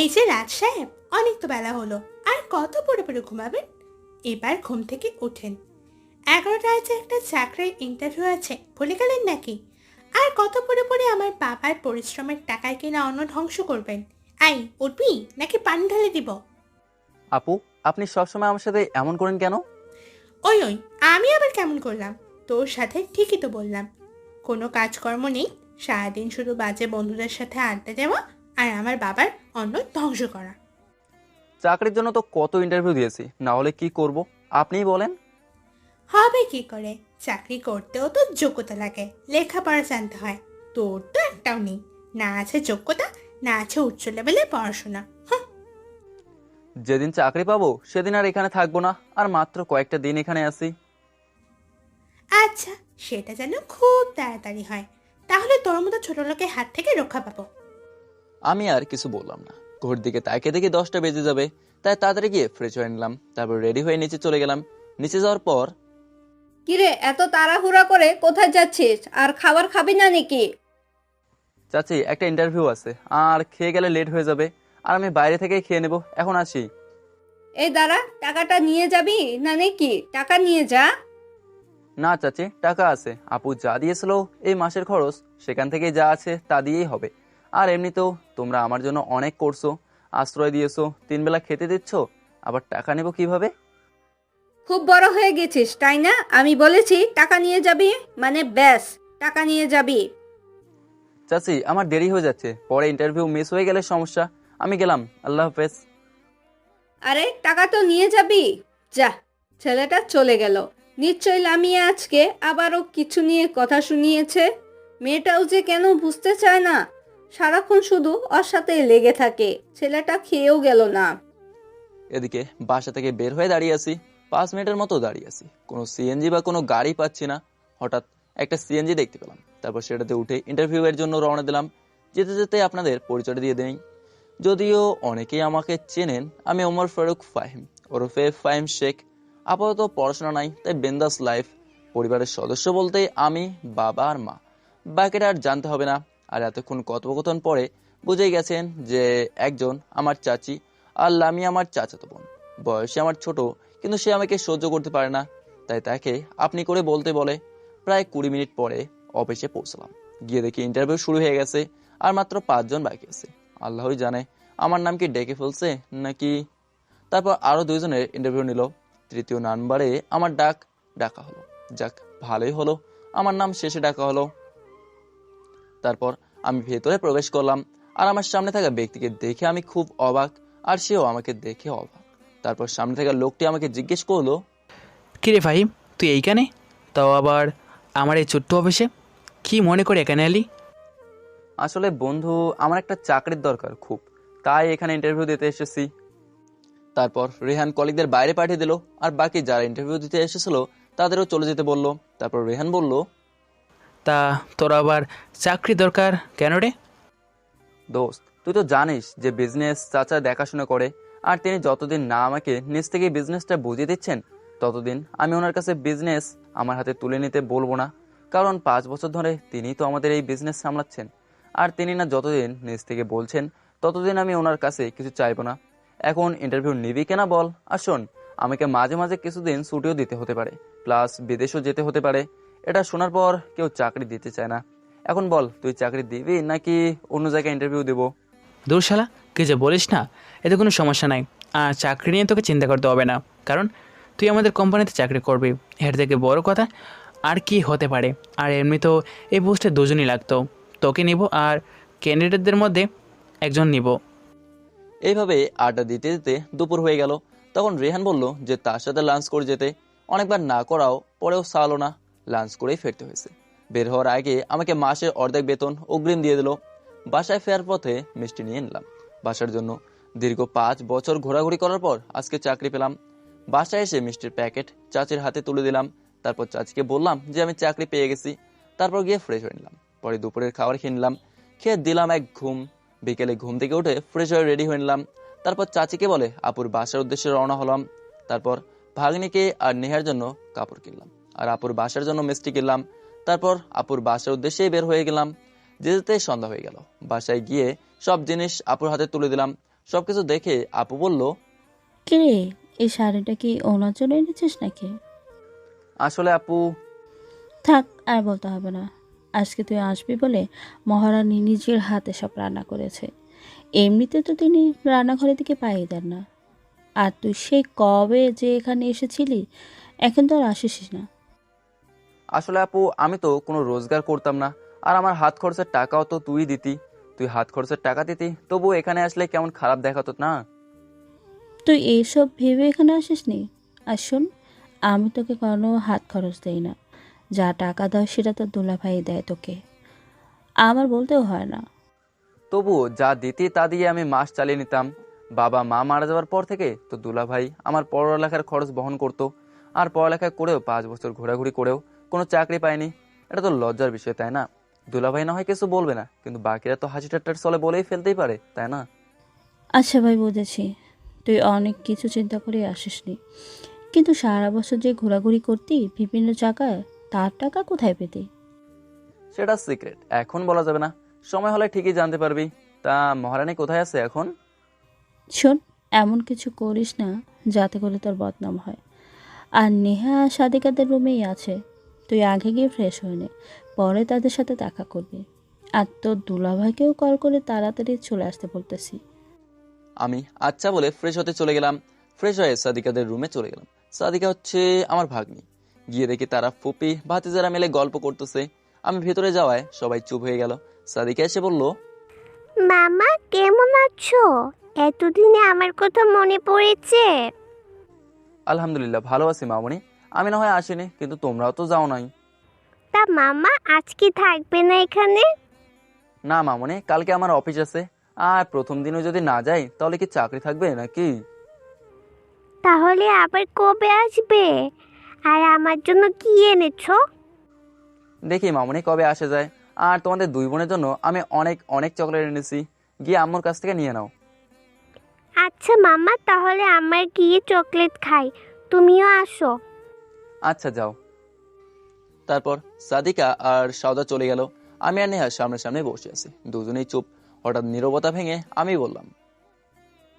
এই যে রাজ সাহেব, অনেক তো বেলা হলো, আর কত পড়ে পড়ে ঘুমাবেন? এবার ঘুম থেকে ওঠেন। 11টায় যে একটা চাকরির ইন্টারভিউ আছে, ভুলে গেলেন নাকি? আর কত পড়ে পড়ে আমার বাবার পরিশ্রমের টাকায় কিনা অন্ন ধ্বংস করবেন? আই, উঠবি নাকি পানি ঢালে দিব? আপু, আপনি সবসময় আমার সাথে এমন করেন কেন? ওই ওই, আমি আবার কেমন করলাম? তোর সাথে ঠিকই তো বললাম। কোনো কাজকর্ম নেই, সারাদিন শুধু বাজে বন্ধুদের সাথে আড্ডা দেওয়া আর আমার বাবার অন্ন ধ্বংস করা। চাকরির জন্য তো কত ইন্টারভিউ দিয়েছি, না হলে কি করব? আপনিই বলেন। হবে কি করে? চাকরি করতেও তো যোগ্যতা লাগে, লেখাপড়া জানতে হয়। তোর তো একটাও নেই, না আছে যোগ্যতা, না আছে উচ্চ লেভেলের পড়াশোনা। হুঁ। যেদিন চাকরি পাবো সেদিন আর এখানে থাকবো না, আর মাত্র কয়েকটা দিন এখানে আছি। আচ্ছা, সেটা যেন খুব তাড়াতাড়ি হয়, তাহলে তোর মতো ছোট লোকের হাত থেকে রক্ষা পাবো। আমি আর কিছু বললাম না। ঘড়ির দিকে তাকিয়ে দেখি 10টা বেজে যাবে, তাই তাড়াতাড়ি গিয়ে ফ্রেশ হয়ে নিলাম। তারপর রেডি হয়ে নিচে চলে গেলাম। নিচে যাওয়ার পর, কিরে, এত তাড়াহুড়া করে কোথায় যাচ্ছিস? আর খাবার খাবি না নাকি? চাচি একটা ইন্টারভিউ আছে, আর খেয়ে গেলে লেট হয়ে যাবে, আর আমি বাইরে থেকেই খেয়ে নেব। এখন আসি। এই দাঁড়া, টাকাটা নিয়ে যাবি না নাকি? টাকা নিয়ে যা। না চাচি, টাকা আছে। আপু যা দিয়েছিল এই মাসের খরচ, সেখান থেকে যা আছে তা দিয়েই হবে। আর এমনিতেও তোমরা আমার জন্য অনেক করছো, আশ্রয় দিয়েছো, 3 বেলা খেতে দিচ্ছ, আবার টাকা নেব কিভাবে? খুব বড় হয়ে গেছিস তাই না? আমি বলেছি টাকা নিয়ে যাবি, মানে ব্যাস, টাকা নিয়ে যাবি। চাচি আমার দেরি হয়ে যাচ্ছে, পরে ইন্টারভিউ মিস হয়ে গেলে সমস্যা। আমি গেলাম, আল্লাহ হাফেজ। আরে টাকা তো নিয়ে যাবি। যা। ছেলেটা চলে গেল। নিশ্চয় লামিয়া আজকে আবারও কিছু নিয়ে কথা শুনিয়েছে। মেয়েটাও যে কেন বুঝতে চায় না, সারাক্ষণ শুধু ওর সাথেই লেগে থাকে। ছেলেটা খেয়েও গেল না। এদিকে বাসা থেকে বের হয়ে দাঁড়িয়ে আছি, 5 মিনিটের মতো দাঁড়িয়ে আছি, কোনো সিএনজি বা কোনো গাড়ি পাচ্ছি না। হঠাৎ একটা সিএনজি দেখতে পেলাম, তারপর সেটাতে উঠে ইন্টারভিউ এর জন্য রওনা দিলাম। যেতে যেতে আপনাদের পরিচয় দিয়ে দেই। যদিও অনেকেই আমাকে চেনেন, আমি ওমর ফারুক ফাহিম, ওরফে ফাহিম শেখ। আপাতত পড়াশোনা নাই, তাই বিন্দাস লাইফ। পরিবারের সদস্য বলতে আমি, বাবা আর মা, বাকিটা আর জানতে হবে না। আর এতক্ষণ কথোপকথন পরে বুঝেই গেছেন যে একজন আমার চাচি, আর লামি আমার চাচাতো বোন। বয়সে আমার ছোট, কিন্তু সে আমাকে সহ্য করতে পারে না, তাই তাকে আপনি করে বলতে বলে। প্রায় 20 মিনিট পরে অফিসে পৌঁছলাম। গিয়ে দেখি ইন্টারভিউ শুরু হয়ে গেছে, আর মাত্র 5 জন বাকি আছে। আল্লাহই জানে আমার নাম কি ডেকে ফেলছে নাকি। তারপর আরো 2 জনের ইন্টারভিউ নিল। তৃতীয় নাম্বারে আমার ডাকা হলো। যাক, ভালোই হলো, আমার নাম শেষে ডাকা হলো। তারপর আমি ভেতরে প্রবেশ করলাম, আর আমার সামনে থাকা ব্যক্তিকে দেখে আমি খুব অবাক, আর সেও আমাকে দেখে অবাক। তারপর সামনে থাকা লোকটি আমাকে জিজ্ঞেস করলো, কিরে ফাহিম, তুই এইখানে? তাও আবার আমার এই ছোট্ট অফিসে? কি মনে করে এখানে এলি? আসলে বন্ধু, আমার একটা চাকরির দরকার খুব, তাই এখানে ইন্টারভিউ দিতে এসেছি। তারপর রেহান কলিগদের বাইরে পাঠিয়ে দিল, আর বাকি যারা ইন্টারভিউ দিতে এসেছিল তাদেরও চলে যেতে বলল। তারপর রেহান বলল, তা তোর আবার চাকরি দরকার কেন রে? দোস্ত, তুই তো জানিস যে বিজনেস চাচা দেখাশোনা করে, আর তিনি যতদিন না আমাকে নিজ থেকে বিজনেসটা বুঝিয়ে দিচ্ছেন, ততদিন আমি ওনার কাছে বিজনেস আমার হাতে তুলে নিতে বলবো না। কারণ 5 বছর ধরে তিনি তো আমাদের এই বিজনেস সামলাচ্ছেন, আর তিনি না যতদিন নিজ থেকে বলছেন ততদিন আমি ওনার কাছে কিছু চাইবো না। এখন ইন্টারভিউ নিবি কেনা বল। আর শোন, আমাকে মাঝে মাঝে কিছুদিন ছুটিও দিতে হতে পারে, প্লাস বিদেশও যেতে হতে পারে। এটা শোনার পর কেউ চাকরি দিতে চায় না। এখন বল, তুই চাকরি দিবি নাকি অন্য জায়গায় ইন্টারভিউ দেবো? দূর শালা, কি যে বলিস না। এতে কোনো সমস্যা নাই, আর চাকরি নিয়ে তোকে চিন্তা করতে হবে না, কারণ তুই আমাদের কোম্পানিতে চাকরি করবি। এর থেকে বড় কথা আর কি হতে পারে? আর এমনি তো এই পোস্টে 2জনই লাগতো, তোকে নিব আর ক্যান্ডিডেটদের মধ্যে একজন নিব। এইভাবে আড্ডা দিতে দিতে দুপুর হয়ে গেল। তখন রেহান বলল যে তার সাথে লাঞ্চ করে যেতে। অনেকবার না করাও পরেও সালো না, লাঞ্চ করেই ফিরতে হয়েছে। বের হওয়ার আগে আমাকে মাসের অর্ধেক বেতন অগ্রিম দিয়ে দিল। বাসায় ফেরার পথে মিষ্টি নিয়ে নিলাম বাসার জন্য। দীর্ঘ 5 বছর ঘোরাঘুরি করার পর আজকে চাকরি পেলাম। বাসায় এসে মিষ্টির প্যাকেট চাচির হাতে তুলে দিলাম। তারপর চাচিকে বললাম যে আমি চাকরি পেয়ে গেছি। তারপর গিয়ে ফ্রেশ হয়ে নিলাম। পরে দুপুরের খাবার খেয়ে নিলাম। খেয়ে দিলাম এক ঘুম। বিকেলে ঘুম থেকে উঠে ফ্রেশ হয়ে রেডি হয়ে নিলাম। তারপর চাচিকে বলে আপুর বাসার উদ্দেশ্যে রওনা হলাম। তারপর ভাগ্নিকে আর নেহার জন্য কাপড় কিনলাম, আর আপুর বাসার জন্য মিষ্টি কিনলাম। তারপর আপুর বাসার উদ্দেশ্যেই বের হয়ে গেলাম। যেতে সন্ধ্যা হয়ে গেল। বাসায় গিয়ে সব জিনিস আপুর হাতে তুলে দিলাম। সবকিছু দেখে আপু বলল, কিরে, এই শাড়িটা কি ওনার জন্য এনেছিস নাকি? আসলে আপু, থাক, আর বলতে হবে না। আজকে তুই আসবি বলে মহারানী নিজের হাতে সব রান্না করেছে। এমনিতে তো তিনি রান্নাঘরের দিকে পাই দেন না। আর তুই সেই কবে যে এখানে এসেছিলি, এখন তো আর আসিস না। আসলে আপু আমি তো কোনো রোজগার করতাম না, আর আমার হাত খরচের টাকাও তো তুই দিতি। তুই হাত খরচের টাকা দিতি, তবু এখানে আসলে কেমন খারাপ দেখাতো না? তুই এইসব ভেবে এখানে আসিসনি। আর শোন, আমি তোকে কোনো হাত খরচ দেই না। যা টাকা দাও সেটা তো দুলাভাই দেয় তোকে, আমার বলতেও হয় না। তবু যা দিতি তা দিয়ে আমি মাস চালিয়ে নিতাম। বাবা মা মারা যাওয়ার পর থেকে তো দুলাভাই আমার পড়ালেখার খরচ বহন করতো। আর পড়ালেখা করেও 5 বছর ঘোরাঘুরি করেও কোনো চাকরি পাইনি। এটা তো লজ্জার বিষয়, তাই না? দুলাভাই না হয় কিছু বলবে না, কিন্তু বাকিরা তো হাসি ঠাট্টার চলে বলেই ফেলতেই পারে, তাই না? আচ্ছা ভাই, বুঝেছি তুই অনেক কিছু চিন্তা করে আসিসনি, কিন্তু সারা বছর যে ঘোরাঘুরি করতি বিভিন্ন জায়গায়, তার টাকা কোথায় পেতি? সেটা সিক্রেট, এখন বলা যাবে না। সময় হলে ঠিকই জানতে পারবি। তা মহারানী কোথায় আছে এখন? শোন, এমন কিছু করিস না যাতে করে তোর বদনাম হয়। আর নেহা সাদিকাদের রুমেই আছে। তুই আগে গিয়ে ফ্রেশ হয়ে নে, পরে তাদের সাথে দেখা করবি। আর তোর দুলাভাইকেও কল করে তাড়াতাড়ি চলে আসতে বলতেছি। আমি আচ্ছা বলে ফ্রেশ হতে চলে গেলাম। ফ্রেশ হয়ে সাদিকাদের রুমে চলে গেলাম। সাদিকা হচ্ছে আমার ভাগ্নি। গিয়ে দেখি তারা ফুপি ভাতিজারা মিলে গল্প করতেছে। আমি ভেতরে যাওয়ায় সবাই চুপ হয়ে গেল। সাদিকা এসে বলল, মামা কেমন আছো? এতদিনে আমার কথা মনে পড়েছে। আলহামদুলিল্লাহ ভালো আছি মামনি। আমি না হয় আসিনি, কিন্তু তোমরাও তো যাও নাই। তা মামা আজকে থাকবে না এখানে? না মামনি, কালকে আমার অফিস আছে। আর প্রথম দিনও যদি না যাই তাহলে কি চাকরি থাকবে নাকি? তাহলে আবার কবে আসবে? আর আমার জন্য কি এনেছো? দেখি মামনি কবে আসে যায়। আর তোমাদের 2 বোনের জন্য আমি অনেক অনেক চকলেট এনেছি, গিয়ে আম্মুর কাছ থেকে নিয়ে নাও। আচ্ছা মামা, তাহলে আমার গিয়ে চকলেট খাই, তুমিও আসো। আচ্ছা যাও। তারপর সাদিকা আর সাউদা চলে গেল। আমি আর নেহা সামনে বসে আছি, দুজনেই চুপ। হঠাৎ নীরবতা ভেঙে আমি বললাম,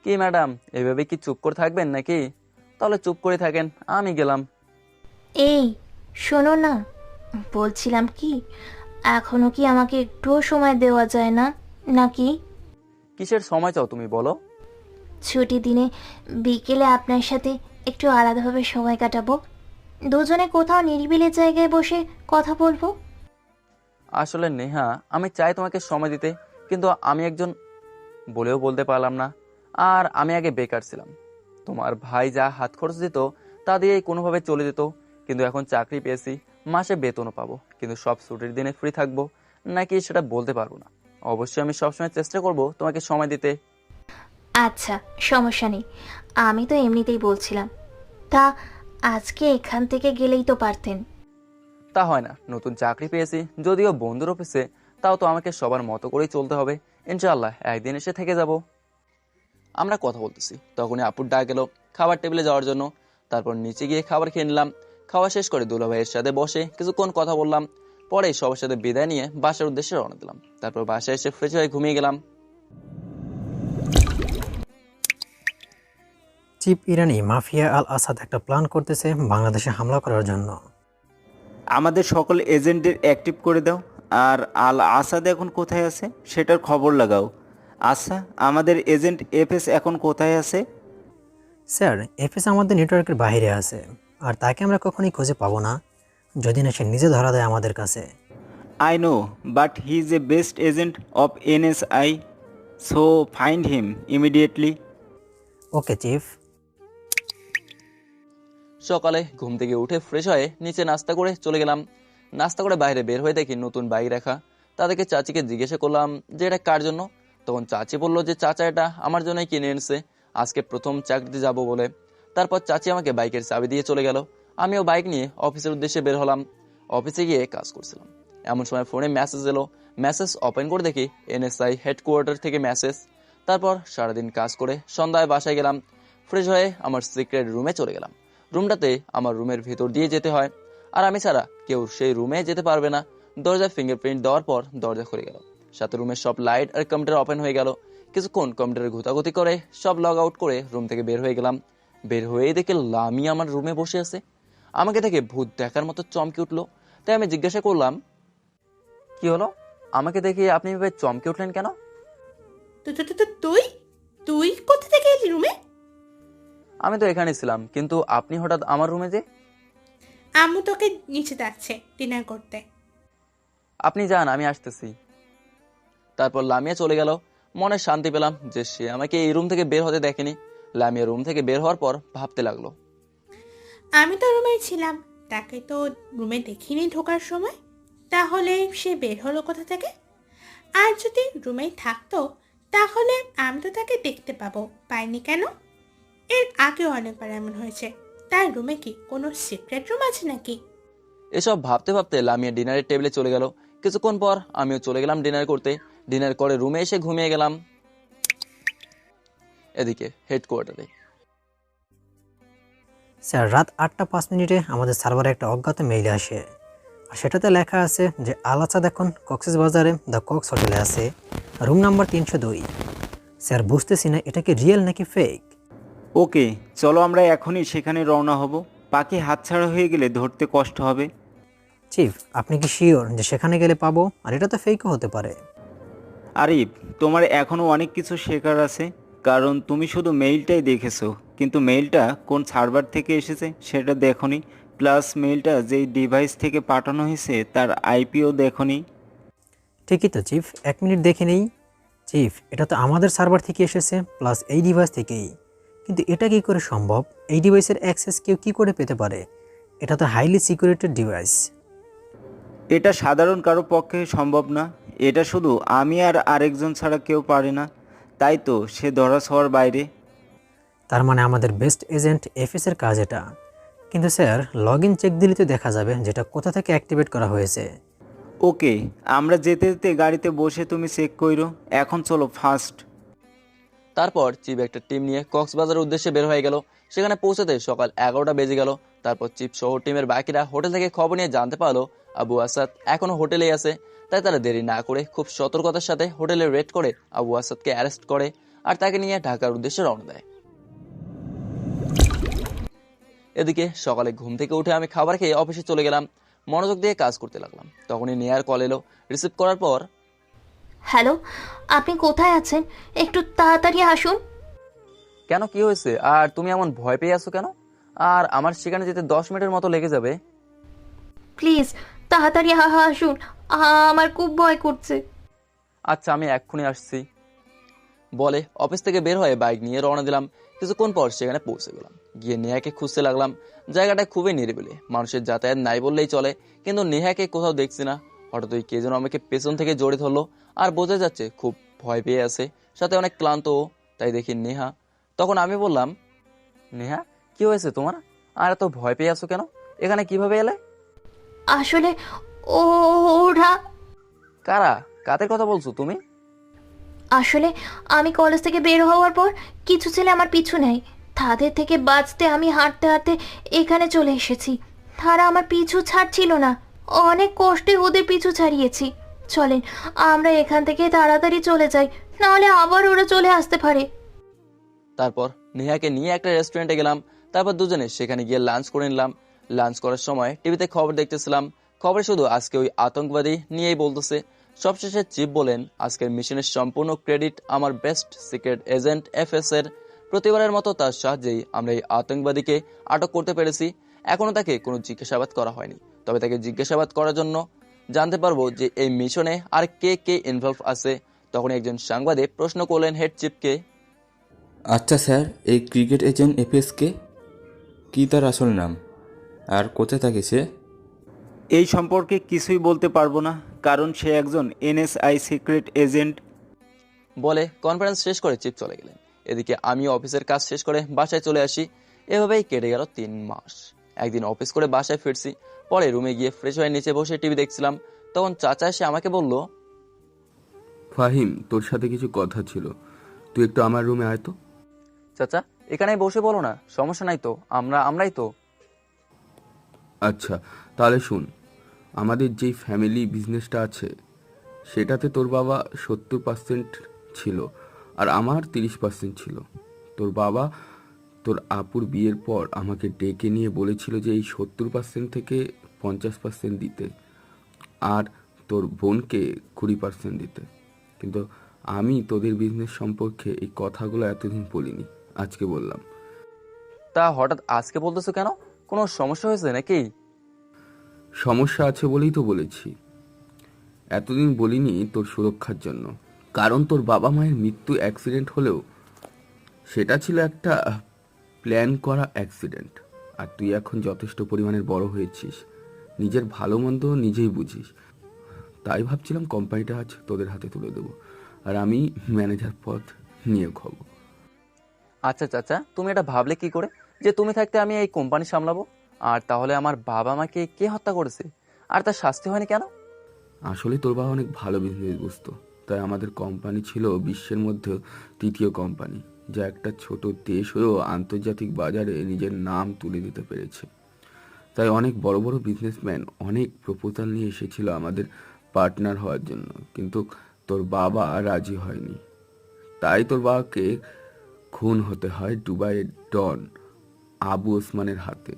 কি ম্যাডাম, এভাবে কি চুপ করে থাকবেন নাকি? তাহলে চুপ করে থাকেন, আমি গেলাম। এই শোনো না, বলছিলাম কি, এখনো কি আমাকে একটুও সময় দেওয়া যায় না নাকি? কিসের সময় চাও তুমি বলো? ছুটি দিনে বিকেলে আপনার সাথে একটু আলাদাভাবে সময় কাটাবো, দুজনে কোথাও নিরিবিলি জায়গায় বসে কথা বলবো। আসলে নেহা, আমি চাই তোমাকে সময় দিতে, কিন্তু আমি একজন বলেও বলতে পারলাম না। আর আমি আগে বেকার ছিলাম। তোমার ভাই যা হাত খরচ দিত তা দিয়েই কোনোভাবে চলে যেত। কিন্তু এখন চাকরি পেয়েছি, মাসে বেতনও পাবো, কিন্তু সব ছুটির দিনে ফ্রি থাকবো নাকি সেটা বলতে পারবো না। অবশ্যই আমি সবসময় চেষ্টা করব তোমাকে সময় দিতে। আচ্ছা, সমস্যা নেই, আমি তো এমনিতেই বলছিলাম। তা আজকে এখান থেকে গেলেই তো পারতেন। তা হয় না, নতুন চাকরি পেয়েছি, যদিও বন্ধুর অফিসে, তাও তো আমাকে সবার মতো করেই চলতে হবে। ইনশাআল্লাহ একদিন এসে থেকে যাব। আমরা কথা বলতেছি, তখনই আপুর ডাক গেল খাবার টেবিলে যাওয়ার জন্য। তারপর নিচে গিয়ে খাবার খেয়ে নিলাম। খাওয়া শেষ করে দুলাভাইয়ের সাথে বসে কিছুক্ষণ কথা বললাম। পরে সবার সাথে বিদায় নিয়ে বাসার উদ্দেশ্যে রওনা দিলাম। তারপর বাসায় এসে ফ্রেশ হয়ে ঘুমিয়ে গেলাম। চিফ ইরানি মাফিয়া আল আসাদ একটা প্ল্যান করতেছে বাংলাদেশে হামলা করার জন্য। আমাদের সকল এজেন্টদের অ্যাক্টিভ করে দাও। আর আল আসাদ এখন কোথায় আছে সেটার খবর লাগাও। আচ্ছা, আমাদের এজেন্ট এফএস এখন কোথায় আছে? স্যার, এফএস আমাদের নেটওয়ার্কের বাইরে আছে, আর তাকে আমরা কখনোই খুঁজে পাবো না যদি না সে নিজে ধরা দেয় আমাদের কাছে। I know, but he is a best agent of NSI, so find him immediately. Okay chief. সকালে ঘুম থেকে উঠে ফ্রেশ হয়ে নিচে নাস্তা করে চলে গেলাম। নাস্তা করে বাইরে বের হয়ে দেখি নতুন বাইক রাখা। তাদেরকে চাচিকে জিজ্ঞাসা করলাম যে এটা কার জন্য। তখন চাচি বলল যে চাচা এটা আমার জন্যই কিনে এনেছে, আজকে প্রথম চাকরিতে যাব বলে। তারপর চাচি আমাকে বাইকের চাবি দিয়ে চলে গেল। আমিও বাইক নিয়ে অফিসের উদ্দেশ্যে বের হলাম। অফিসে গিয়ে কাজ করছিলাম, এমন সময় ফোনে মেসেজ এলো। মেসেজ ওপেন করে দেখি এনএসআই হেডকোয়ার্টার থেকে মেসেজ। তারপর সারাদিন কাজ করে সন্ধ্যায় বাসায় গেলাম। ফ্রেশ হয়ে আমার সিক্রেট রুমে চলে গেলাম। রুমটাতে আমার রুমের ভিতর দিয়ে যেতে হয়, আর আমি ছাড়া কেউ সেই রুমে যেতে পারবে না। দরজায় ফিঙ্গারপ্রিন্ট দেওয়ার পর দরজা খুলে গেল, সাথে রুমের সব লাইট আর কম্পিউটার ওপেন হয়ে গেল। কিছুক্ষণ কম্পিউটারে ঘোতাঘুতি করে সব লগ আউট করে রুম থেকে বের হয়ে গেলাম। বের হয়েই দেখে লামি আমার রুমে বসে আছে। আমাকে দেখে ভূত দেখার মতো চমকে উঠলো। তাই আমি জিজ্ঞাসা করলাম, কি হলো? আমাকে দেখে আপনি এভাবে চমকে উঠলেন কেন? তুই তুই কোথা থেকে এলি রুমে? আমি তো এখানে ছিলাম, কিন্তু আপনি হঠাৎ আমার রুমে যে? আম্মু তোকে নিচে ডাকছে ডিনার করতে। আপনি যান, আমি আসতেছি। তারপর লামিয়া চলে গেল। মনে শান্তি পেলাম যে সে আমাকে এই রুম থেকে বের হতে দেখেনি। লামিয়া রুম থেকে বের হওয়ার পর ভাবতে লাগলো, আমি তো রুমে ছিলাম, তাকে তো রুমে দেখিনি ঢোকার সময়, তাহলে সে বের হলো কোথা থেকে? আর যদি রুমেই থাকতো তাহলে আমি তো তাকে দেখতে পাইনি কেন? এর আগেও অনেকবার এমন হয়েছে। তার রুমে কি কোনো সিক্রেট রুম আছে নাকি? এসব ভাবতে ভাবতে লামিয়া ডিনারের টেবিলে চলে গেল। কিছুক্ষণ পর আমিও চলে গেলাম ডিনার করতে। ডিনার করে রুমে এসে ঘুমিয়ে গেলাম। এদিকে হেডকোয়ার্টারে স্যার, রাত 8:05 আমাদের সার্ভারে একটা অজ্ঞাত মেইল আসে। আর সেটাতে লেখা আছে যে আল আসাদ এখন কক্সবাজারে দ্য কক্স হোটেলে আছে, রুম নাম্বার 302। স্যার, বুঝতেছি না এটা কি রিয়েল নাকি ফেক। ওকে, চলো আমরা এখনই সেখানে রওনা হব। পাখি হাতছাড়া হয়ে গেলে ধরতে কষ্ট হবে। চিফ, আপনি কি শিওর যে সেখানে গেলে পাবো? আর এটা তো ফেকও হতে পারে। আরিফ, তোমার এখনও অনেক কিছু শেখার আছে, কারণ তুমি শুধু মেইলটাই দেখেছো, কিন্তু মেইলটা কোন সার্ভার থেকে এসেছে সেটা দেখোনি। প্লাস মেইলটা যেই ডিভাইস থেকে পাঠানো হয়েছে তার আইপিও দেখোনি। ঠিকই তো চিফ, 1 মিনিট দেখে নেই। চিফ, এটা তো আমাদের সার্ভার থেকে এসেছে, প্লাস এই ডিভাইস থেকেই। কিন্তু এটা কি করে সম্ভব? এই ডিভাইসের অ্যাক্সেস কেউ কী করে পেতে পারে? এটা তো হাইলি সিকিউরেটেড ডিভাইস। এটা সাধারণ কারো পক্ষে সম্ভব না। এটা শুধু আমি আর আরেকজন ছাড়া কেউ পারে না। তাই তো সে ধরা ছোঁয়ার বাইরে। তার মানে আমাদের বেস্ট এজেন্ট এফএস এর কাজ এটা। কিন্তু স্যার, লগ ইন চেক দিলে তো দেখা যাবে যেটা কোথা থেকে অ্যাক্টিভেট করা হয়েছে। ওকে, আমরা যেতে যেতে গাড়িতে বসে তুমি চেক কইরো। এখন চলো ফাস্ট। তারপর চিফ একটা টিম নিয়ে কক্সবাজারের উদ্দেশ্যে বের হয়ে গেল। সেখানে পৌঁছাতে সকাল 11টা বেজে গেল। তারপর চিফ সহ টিমের বাকিরা হোটেল থেকে খবর নিয়ে জানতে পারলো আবু আসাদ এখনো হোটেলেই আছে। তাই তারা দেরি না করে খুব সতর্কতার সাথে হোটেলে রেড করে আবু আসাদকে অ্যারেস্ট করে আর তাকে নিয়ে ঢাকার উদ্দেশ্যে রওনা দেয়। এদিকে সকালে ঘুম থেকে উঠে আমি খাবার খেয়ে অফিসে চলে গেলাম। মনোযোগ দিয়ে কাজ করতে লাগলাম। তখনই নেহার কল এলো। রিসিভ করার পর, হ্যালো, আপনি কোথায় আছেন? একটু তাড়াতাড়ি আসুন। কেন, কি হয়েছে? আর তুমি এমন ভয় পেয়ে আছো কেন? আর আমার সেখানে যেতে 10 মিনিটের মতো লেগে যাবে। প্লিজ তাড়াতাড়ি আসুন, আমার খুব ভয় করছে। আচ্ছা, আমি এক্ষুনি আসছি বলে অফিস থেকে বের হয়ে বাইক নিয়ে রওনা দিলাম। কিছুক্ষণ পর সেখানে পৌঁছে গেলাম। গিয়ে নেহাকে খুঁজতে লাগলাম। জায়গাটা খুবই নিরিবিলি, মানুষের যাতায়াত নাই বললেই চলে, কিন্তু নেহাকে কোথাও দেখছি না। হঠাৎ ওই কে যেন আমাকে পেছন থেকে জড়িয়ে ধরলো আর বোঝা যাচ্ছে খুব ভয় পেয়ে আছে, সাথে অনেক ক্লান্ত। তাই দেখি নেহা। তখন আমি বললাম, নেহা, কি হয়েছে তোমার? আর এত ভয় পেয়ে আছো কেন? এখানে কিভাবে এলে? আসলে ওরা, কারা? কাদের কথা বলছো তুমি? আসলে আমি কলেজ থেকে বের হওয়ার পর কিছু ছেলে আমার পিছু নেয়। তাদের থেকে বাঁচতে আমি হাঁটতে হাঁটতে এখানে চলে এসেছি। তারা আমার পিছু ছাড়ছিল না, অনেক কষ্টে ওদের পিছু ছাড়িয়েছি। চলেন আমরা এখান থেকে তাড়াতাড়ি চলে যাই, নাহলে আবার ওরা চলে আসতে পারে। তারপর নেহাকে নিয়ে একটা রেস্টুরেন্টে গেলাম। তারপর দুজনে সেখানে গিয়ে লাঞ্চ করে নিলাম। লাঞ্চ করার সময় টিভিতে খবর দেখতেছিলাম। খবরে শুধু আজকে ওই আতঙ্কবাদী নিয়েই বলতেছে। সবশেষে চিফ বলেন, আজকের মিশনের সম্পূর্ণ ক্রেডিট আমার বেস্ট সিক্রেট এজেন্ট এফএস এর। প্রতিবারের মতো তার সাহায্যেই আমরা এই আতঙ্কবাদীকে আটক করতে পেরেছি। এখনো তাকে কোনো জিজ্ঞাসাবাদ করা হয়নি, তবে তাকে জিজ্ঞাসাবাদ করার জন্য জানতে পারবো যে এই মিশনে আর কে কে ইনভলভ আছে। তখন একজন সাংবাদিক প্রশ্ন করলেন হেড চিফকে, আচ্ছা স্যার, এই ক্রিকেট এজেন্ট এফএসকে কি তার আসল নাম? আর কোথায় থাকে সে? এই সম্পর্কে কিছুই বলতে পারবো না, কারণ সে একজন এনএসআই সিক্রেট এজেন্ট। বলে কনফারেন্স শেষ করে চিফ চলে গেলেন। এদিকে আমি অফিসের কাজ শেষ করে বাসায় চলে আসি। এভাবেই কেটে গেল 3 মাস। একদিন অফিস করে বাসায় ফিরছি। পরে রুমে গিয়ে ফ্রেশ হয়ে নিচে বসে টিভি দেখছিলাম। তখন চাচা এসে আমাকে বলল, ফাহিম, তোর সাথে কিছু কথা ছিল, তুই একটু আমার রুমে আয় তো। চাচা, এখানে বসে বলো না, সমস্যা নাই তো, আমরাই তো। আচ্ছা, তাহলে শুন, আমাদের যেই ফ্যামিলি বিজনেসটা আছে সেটাতে তোর বাবা 70% ছিল, আর আমার 30% ছিল। তোর বাবা তোর আপুর বিয়ের পর আমাকে ডেকে নিয়ে বলেছিল যে এই 70% থেকে 50% দিতে, আর তোর বোনকে 20% দিতে। কিন্তু আমি তোদের বিজনেস সম্পর্কে এই কথাগুলো এতদিন বলিনি, আজকে বললাম। তা হঠাৎ আজকে বলতেছো কেন? কোনো সমস্যা হয়েছে নাকি? সমস্যা আছে বলেই তো বলেছি। এতদিন বলিনি তোর সুরক্ষার জন্য, কারণ তোর বাবা মায়ের মৃত্যু অ্যাক্সিডেন্ট হলেও সেটা ছিল একটা প্ল্যান করা অ্যাক্সিডেন্ট। আর তুই এখন যথেষ্ট পরিমাণের বড় হয়েছিস, নিজের ভালো মন্দ নিজেই বুঝিস। তাই ভাবছিলাম কোম্পানিটা আজ তোদের হাতে তুলে দেবো, আর আমি ম্যানেজার পদ নিয়ে খাবো। আচ্ছা চাচা, তুমি এটা ভাবলে কি করে যে তুমি থাকতে আমি এই কোম্পানি সামলাবো? আর তাহলে আমার বাবা মাকে কে হত্যা করেছে, আর তার শাস্তি হয়নি কেন? আসলে তোর বাবা অনেক ভালো বিজনেস বুঝতো, তাই আমাদের কোম্পানি ছিল বিশ্বের মধ্যে 3য় কোম্পানি, যা একটা ছোট দেশ হয়েও আন্তর্জাতিক বাজারে নিজের নাম তুলে দিতে পেরেছে। তাই অনেক বড় বড় বিজনেসম্যান অনেক প্রপোজাল নিয়ে এসেছিল আমাদের পার্টনার হওয়ার জন্য, কিন্তু তোর বাবা রাজি হয়নি। তাই তোর বাবাকে খুন হতে হয় দুবাইয়ের ডন আবু ওসমানের হাতে।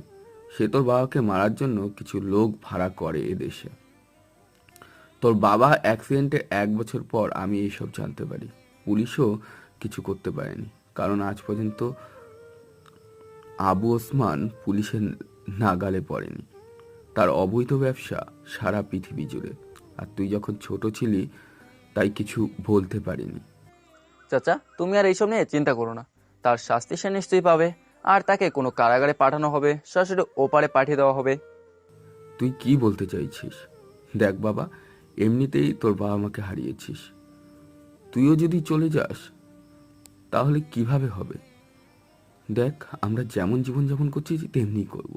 সে তোর বাবাকে মারার জন্য কিছু লোক ভাড়া করে এদেশে। তোর বাবা অ্যাক্সিডেন্টের 1 বছর পর আমি এইসব জানতে পারি। পুলিশও কিছু করতে পারেনি, কারণ আজ পর্যন্ত আবু ওসমান পুলিশের নাগালে পড়েনি। তার অবৈধ ব্যবসা সারা পৃথিবী জুড়ে। আর তুই যখন ছোট ছিলি তাই কিছু বলতে পারিনি। চাচা, তুমি আর এইসব নিয়ে চিন্তা করো না, তার শাস্তি সে নিশ্চয়ই পাবে। আর তাকে কোনো কারাগারে পাঠানো হবে, সরাসরি ওপারে পাঠিয়ে দেওয়া হবে। তুই কি বলতে চাইছিস? দেখ বাবা, এমনিতেই তোর বাবা মাকে হারিয়েছিস, তুইও যদি চলে যাস তাহলে কিভাবে হবে? দেখ, আমরা যেমন জীবনযাপন করছি তেমনি করব,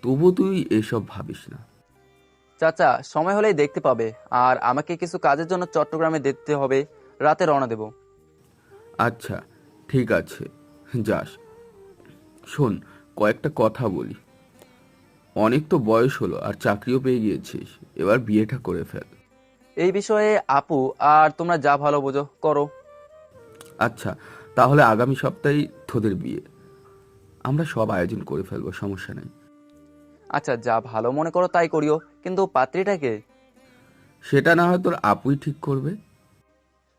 তবু তুই এসব ভাবিস না। চাচা, সময় হলেই দেখতে পাবে। আর আমাকে কিছু কাজের জন্য চট্টগ্রামে যেতে হবে, রাতে রওনা দেব। আচ্ছা ঠিক আছে, যাস। শোন, কয়েকটা কথা বলি। অনেক তো বয়স হলো আর চাকরিও পেয়ে গিয়েছিস, এবার বিয়েটা করে ফেল। এই বিষয়ে আপু আর তোমরা যা ভালো বোঝো করো। আচ্ছা, তাহলে আগামী সপ্তাহেই তোদের বিয়ে। আমরা সব আয়োজন করে ফেলবো, সমস্যা নেই। আচ্ছা, যা ভালো মনে করো তাই করিও, কিন্তু পাত্রীটাকে? সেটা না হয় তোর আপুই ঠিক করবে।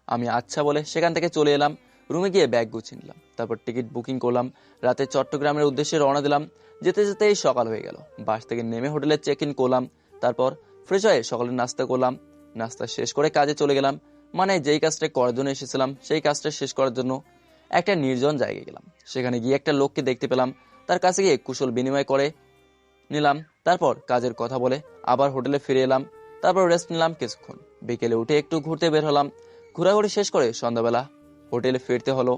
আমি আচ্ছা বলে সেখান থেকে চলে এলাম। রুমে গিয়ে ব্যাগ গুছিয়ে নিলাম, তারপর টিকিট বুকিং করলাম। রাতে চট্টগ্রামের উদ্দেশ্যে রওনা দিলাম। যেতে যেতেই সকাল হয়ে গেল। বাস থেকে নেমে হোটেলে চেক ইন করলাম, তারপর ফ্রেশ হয়ে সকালের নাস্তা করলাম। নাস্তা শেষ করে কাজে চলে গেলাম। মানে যেই কাজটা করার জন্য এসেছিলাম সেই কাজটা শেষ করার জন্য একটা নির্জন জায়গায় গেলাম। সেখানে গিয়ে একটা লোককে দেখতে পেলাম, তার কাছে গিয়ে কুশল বিনিময় করে নিলাম। তারপর কাজের কথা বলে আবার হোটেলে ফিরে এলাম। তারপর রেস্ট নিলাম কিছুক্ষণ। বিকেলে উঠে একটু ঘুরতে বের হলাম। ঘোরাঘুরি শেষ করে সন্ধ্যাবেলা হোটেলে ফিরতে হলো।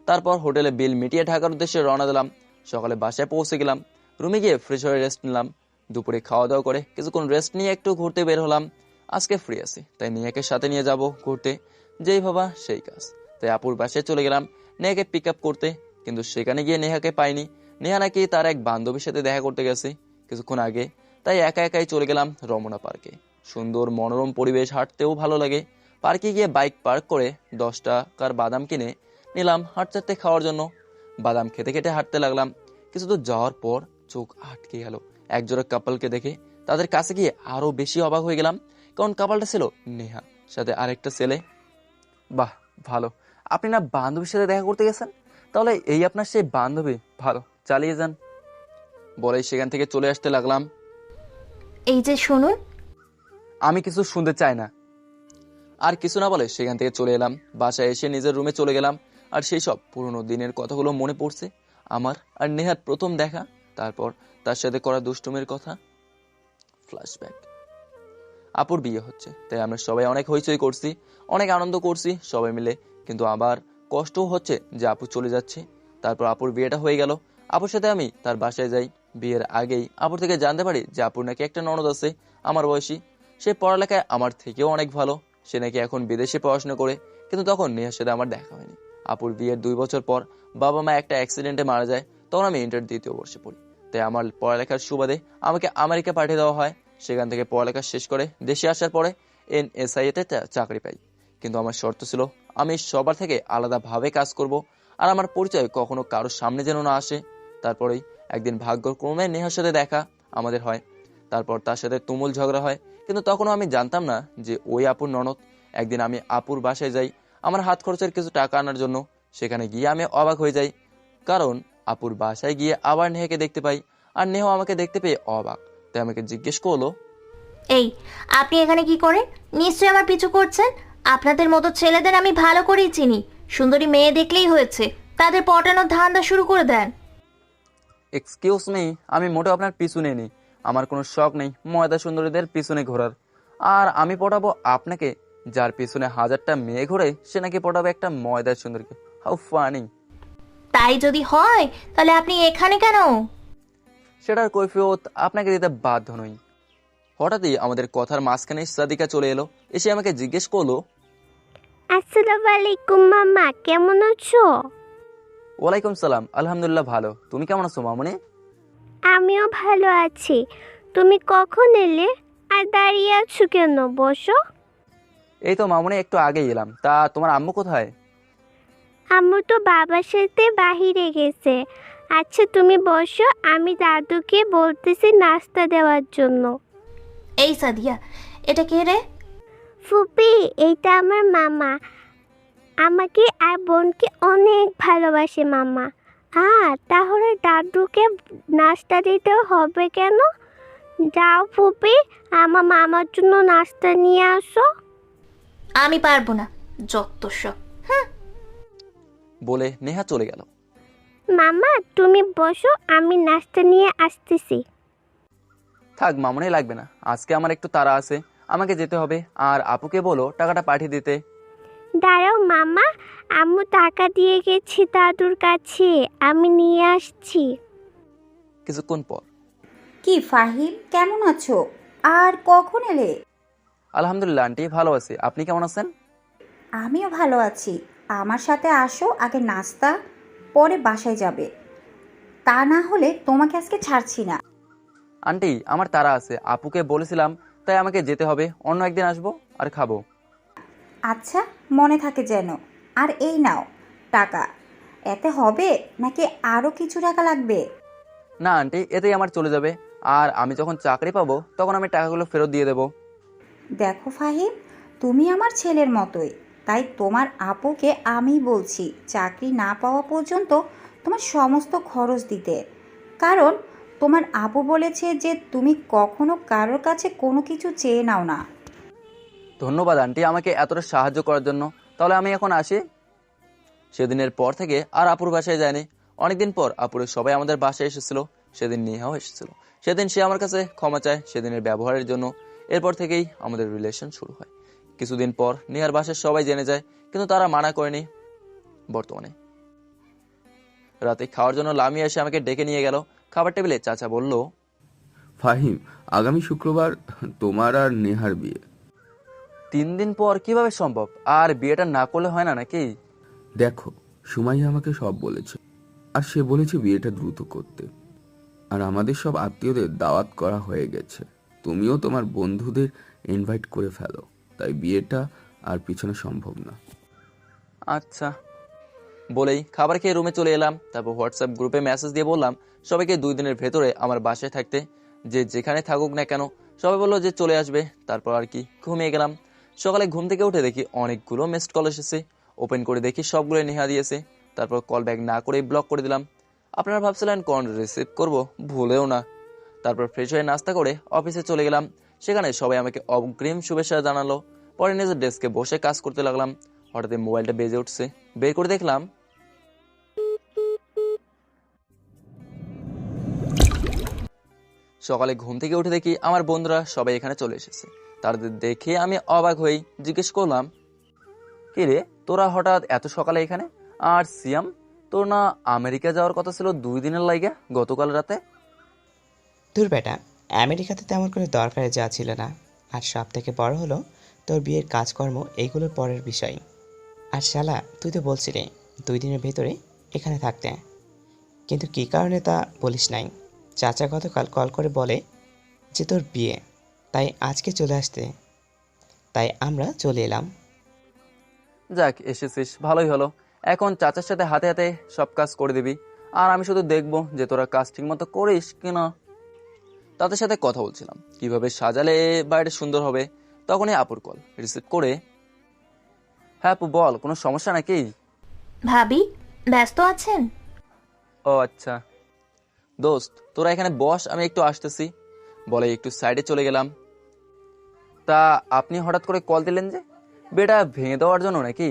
তারপর হোটেলে বিল মিটিয়ে ঢাকার উদ্দেশ্যে রওনা দিলাম। সকালে বাসায় পৌঁছে গেলাম। রুমে গিয়ে ফ্রেশ হয়ে রেস্ট নিলাম। দুপুরে খাওয়া দাওয়া করে কিছুক্ষণ রেস্ট নিয়ে একটু ঘুরতে বের হলাম। আজকে ফ্রি আছি, তাই নেহাকে সাথে নিয়ে যাব ঘুরতে। যেই ভাবা সেই কাজ, তাই আপুর বাসায় চলে গেলাম নেহাকে পিক আপ করতে। কিন্তু সেখানে গিয়ে নেহাকে পাইনি। নেহা নাকি তার এক বান্ধবীর সাথে দেখা করতে গেছে কিছুক্ষণ আগে, তাই একা একাই চলে গেলাম রমনা পার্কে। সুন্দর মনোরম পরিবেশ, হাঁটতেও ভালো লাগে। পার্কে গিয়ে বাইক পার্ক করে 10 টাকার বাদাম কিনে নিলাম হাঁটতে খাওয়ার জন্য। বাদাম খেতে খেতে হাঁটতে লাগলাম। কিছু দূর যাওয়ার পর চোখ আটকে গেল একজোড়া কাপলকে দেখে। তাদের কাছে গিয়ে আরো বেশি অবাক হয়ে গেলাম, কারণ কাপলটা ছিল নেহা সাথে আরেকটা ছেলে। বাহ, ভালো, আপনি না বান্ধবীর সাথে দেখা করতে গেছেন? তাহলে এই আপনার সেই বান্ধবী? ভালো, চালিয়ে যান বলেই সেখান থেকে চলে আসতে লাগলাম। এই যে শুনুন। আমি কিছু শুনতে চাই না। আর কিছু না বলে সেখান থেকে চলে এলাম। বাসায় এসে নিজের রুমে চলে গেলাম। আর সেই সব পুরোনো দিনের কথাগুলো মনে পড়ছে। আমার আর নেহার প্রথম দেখা, তারপর তার সাথে করা দুষ্টুমির কথা, ফ্ল্যাশব্যাক। আপুর বিয়ে হচ্ছে, তাই আমরা সবাই অনেক হইচই করছি, অনেক আনন্দ করছি সবাই মিলে। কিন্তু আবার কষ্টও হচ্ছে যে আপু চলে যাচ্ছে। তারপর আপুর বিয়েটা হয়ে গেল। আপুর সাথে আমি তার বাসায় যাই। বিয়ের আগেই আপুর থেকে জানতে পারি যে আপুর নাকি একটা ননদ আছে আমার বয়সী। সে পড়ালেখায় আমার থেকেও অনেক ভালো। সে নাকি এখন বিদেশে পড়াশোনা করে। কিন্তু তখন নেহার সাথে আমার দেখা হয়নি। আপুর বিয়ের 2 বছর পর বাবা মা একটা অ্যাক্সিডেন্টে মারা যায়। তখন আমি ইন্টার 2য় বর্ষে পড়ি। তাই আমার পড়ালেখার সুবাদে আমাকে আমেরিকা পাঠিয়ে দেওয়া হয়। সেখান থেকে পড়ালেখা শেষ করে দেশে আসার পরে NSI-তে চাকরি পাই। কিন্তু আমার শর্ত ছিল আমি সবার থেকে আলাদাভাবে কাজ করব, আর আমার পরিচয় কখনো কারোর সামনে যেন না আসে। তারপরেই একদিন ভাগ্যক্রমে নেহার সাথে দেখা আমাদের হয়। তারপর তার সাথে তুমুল ঝগড়া হয়, কিন্তু তখনও আমি জানতাম না যে ওই আপুর ননদ। একদিন আমি আপুর বাসায় যাই আমার হাত খরচের কিছু টাকা আনার জন্য। সেখানে গিয়ে আমি অবাক হয়ে যাই, কারণ আপুর বাসায় গিয়ে আবার নেহাকে দেখতে পাই, আর নেহা আমাকে দেখতে পেয়ে অবাক। তাই আমাকে জিজ্ঞেস করলো, এই, আপনি এখানে কি করেন? নিশ্চয়ই আমার পিছু করছেন। আপনাদের মতো ছেলেদের আমি ভালো করেই চিনি। সুন্দরী মেয়ে দেখলেই হয়েছে, তাদের পটানোর ধান্দা শুরু করে দেন। এক্সকিউজ মি, আমি মোটেও আপনার পিছনে নেই। আমার কোনো শখ নেই ময়দা সুন্দরীদের পিছনে ঘোরার। আর আমি পটাবো আপনাকে, যার পিছনে হাজারটা মেয়ে ঘোরে সে নাকি পটাবে একটা ময়দা সুন্দরীকে। How funny. তাই যদি হয় তাহলে আপনি এখানে কেন? সেটার কৈফিয়ত আপনাকে দিতে বাধ্য নই। হঠাৎই আমাদের কথার মাঝখানে সাদিকা চলে এলো, এসে আমাকে জিজ্ঞেস করলো, আসসালামু আলাইকুম মামা, কেমন আছো? ওয়ালাইকুম সালাম, আলহামদুলিল্লাহ ভালো। তুমি কেমন আছো মামনি? আমিও ভালো আছি। তুমি কখন এলে? আর দাঁড়িয়ে আছো কেন? বসো। এই তো মামনি একটু আগেই এলাম। তা তোমার আম্মু কোথায়? আম্মু তো বাবার সাথে বাহিরে গেছে। আচ্ছা তুমি বসো, আমি দাদুকে বলতেছি নাস্তা দেওয়ার জন্য। এই সাদিয়া, এটা কে রে? ফুপি, এইটা আমার মামা। আমাকে আর বোনকে অনেক ভালোবাসে মামা। তাহলে দাদুকে নাস্তা দিতেও হবে কেন? যাও ফুপি, আমার মামার জন্য নাস্তা নিয়ে আসো। আমি পারবো না, যত সব। বলে নেহা চলে গেল। মামা তুমি বসো, আমি নাস্তা নিয়ে আসতেছি। থাক মামনি, লাগবে না, আজকে আমার একটু তাড়া আছে, আমাকে যেতে হবে। আর আপুকে বলো টাকাটা পাঠিয়ে দিতে। দাঁড়াও মামা, আম্মু টাকা দিয়ে গেছি দাদুর কাছে, আমি নিয়ে আসছি। কিছুক্ষণ পর, কি ফাহিম, কেমন আছো? আর কখন এলে? আলহামদুলিল্লাহ আন্টি, ভালো আছি। আপনি কেমন আছেন? আমিও ভালো আছি। আমার সাথে আসো, আগে নাস্তা, পরে বাসায় যাবে। তা না হলে তোমাকে আজকে ছাড়ছি না। আন্টি আমার তাড়া আছে, আপুকে বলেছিলাম, তাই আমাকে যেতে হবে। অন্য একদিন আসবো আর খাবো। আচ্ছা, মনে থাকে যেন। আর এই নাও টাকা। এতে হবে নাকি আরও কিছু টাকা লাগবে? না আন্টি, এতেই আমার চলে যাবে। আর আমি যখন চাকরি পাবো তখন আমি টাকাগুলো ফেরত দিয়ে দেবো। দেখো ফাহিম, তুমি আমার ছেলের মতোই, তাই তোমার আপুকে আমি বলছি চাকরি না পাওয়া পর্যন্ত তোমার সমস্ত খরচ দিতে। কারণ তোমার আপু বলেছে যে তুমি কখনো কারোর কাছে কোনো কিছু চেয়ে নাও না। ধন্যবাদ আন্টি আমাকে এতটা সাহায্য করার জন্য। তাহলে আমি এখন আসি। সেদিনের পর থেকে আর আপুর বাসায় যায়নি। অনেকদিন পর আপুরের সবাই আমাদের বাসায় এসেছিল। সেদিন নেহাও এসেছিল। সেদিন সে আমার কাছে ক্ষমা চায় সেদিনের ব্যবহারের জন্য। এরপর থেকেই আমাদের রিলেশন শুরু হয়। কিছুদিন পর নেহার বাসায় সবাই জেনে যায়, কিন্তু তারা মানা করেনি। বর্তমানে রাতে খাওয়ার জন্য লামিয়া এসে আমাকে ডেকে নিয়ে গেল। খাবার টেবিলে চাচা বলল, ফাহিম, আগামী শুক্রবার তোমার আর নেহার বিয়ে। 3 দিন পর কিভাবে সম্ভব? আর বিয়েটা না করলে হয় না নাকি? দেখো, সুমাইয়া আমাকে সব বলেছে, আর সে বলেছে বিয়েটা দ্রুত করতে। আর আমাদের সব আত্মীয়দের দাওয়াত করা হয়ে গেছে। তুমিও তোমার বন্ধুদের ইনভাইট করে ফেলো, তাই বিয়েটা আর পিছনে সম্ভব না। আচ্ছা বলেই খাবার খেয়ে রুমে চলে এলাম। তারপর হোয়াটসঅ্যাপ গ্রুপে মেসেজ দিয়ে বললাম সবাইকে 2 দিনের ভেতরে আমার বাসায় থাকতে, যে যেখানে থাকুক না কেন। সবাই বললো যে চলে আসবে। তারপর আর কি ঘুমিয়ে গেলাম। সকালে ঘুম থেকে উঠে দেখি অনেকগুলো মিসড কল এসেছে। ওপেন করে দেখি সবগুলো নেহা দিয়েছে। তারপর কল ব্যাক না করে ব্লক করে দিলাম। আপনারা ভাবছিলেন কল রিসিভ করব, ভুলেও না। তারপর ফ্রেশ হয়ে নাস্তা করে অফিসে চলে গেলাম। সেখানে সবাই আমাকে অগ্রিম শুভেচ্ছা জানালো। পরে নিজের ডেস্কে বসে কাজ করতে লাগলাম। হঠাৎ মোবাইলটা বেজে উঠছে। বের করে দেখলাম সকালে ঘুম থেকে উঠে দেখি আমার বন্ধুরা সবাই এখানে চলে এসেছে। তাদের দেখে আমি অবাক হয়ে জিজ্ঞেস করলাম, কি রে তোরা হঠাৎ এত সকালে এখানে? আর সিয়াম, তোর না আমেরিকা যাওয়ার কথা ছিল 2 দিনের লাইগা গতকাল রাতে? তোর বেটা, আমেরিকাতে তেমন করে দরকারে যা ছিল না। আর সব থেকে বড় হলো তোর বিয়ের কাজকর্ম, এইগুলোর পরের বিষয়। আর শালা, তুই তো বলছিলি 2 দিনের ভেতরে এখানে থাকতে, কিন্তু কী কারণে তা বলিস নাই। চাচা গতকাল কল করে বলে যে তোর বিয়ে, তাই আজকে চলে আসতে, তাই আমরা চলে এলাম। যাক এসেছিস, ভালোই হলো। এখন চাচার সাথে হাতে হাতে সব কাজ করে দিবি, আর আমি শুধু দেখবো যে তোরা কাজ ঠিক মতো করিস কিনা। তাদের সাথে কথা বলছিলাম কিভাবে সাজালে বাইরে সুন্দর হবে, তখনই আপুর কল রিসিভ করে, হ্যাঁ আপু বল, কোনো সমস্যা নাকি? ভাবি ব্যস্ত আছেন? ও আচ্ছা, দোস্ত তোরা এখানে বস, আমি একটু আসতেছি বলে একটু সাইডে চলে গেলাম। তা আপনি হঠাৎ করে কল দিলেন যে, বিয়েটা ভেঙে দেওয়ার জন্য নাকি?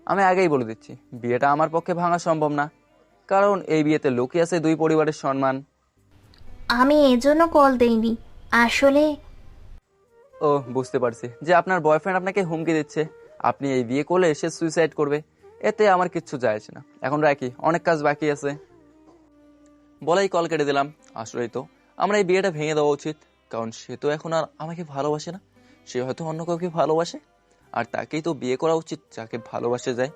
আমি আগেই বলে দিচ্ছি, বিয়েটা আমার পক্ষে ভাঙা সম্ভব না, কারণ এই বিয়েতে লুকিয়ে আছে দুই পরিবারের সম্মান। আমি এজন্য কল দেইনি, আসলে ও বুঝতে পারছি যে আপনার বয়ফ্রেন্ড আপনাকে হুমকি দিচ্ছে, আপনি এই বিয়ে করলে সে সুইসাইড করবে। এতে আমার কিচ্ছু যায় আসে না, এখন রাখি, অনেক কাজ বাকি আছে বলেই কল কেটে দিলাম। আসলেই তো আমরা এই বিয়েটা ভেঙে দেওয়া উচিত, কারণ সে তো এখন আর আমাকে ভালোবাসে না, সে হয়তো অন্য কাউকে ভালোবাসে, আর তাকেই তো বিয়ে করা উচিত যাকে ভালোবাসে যায়।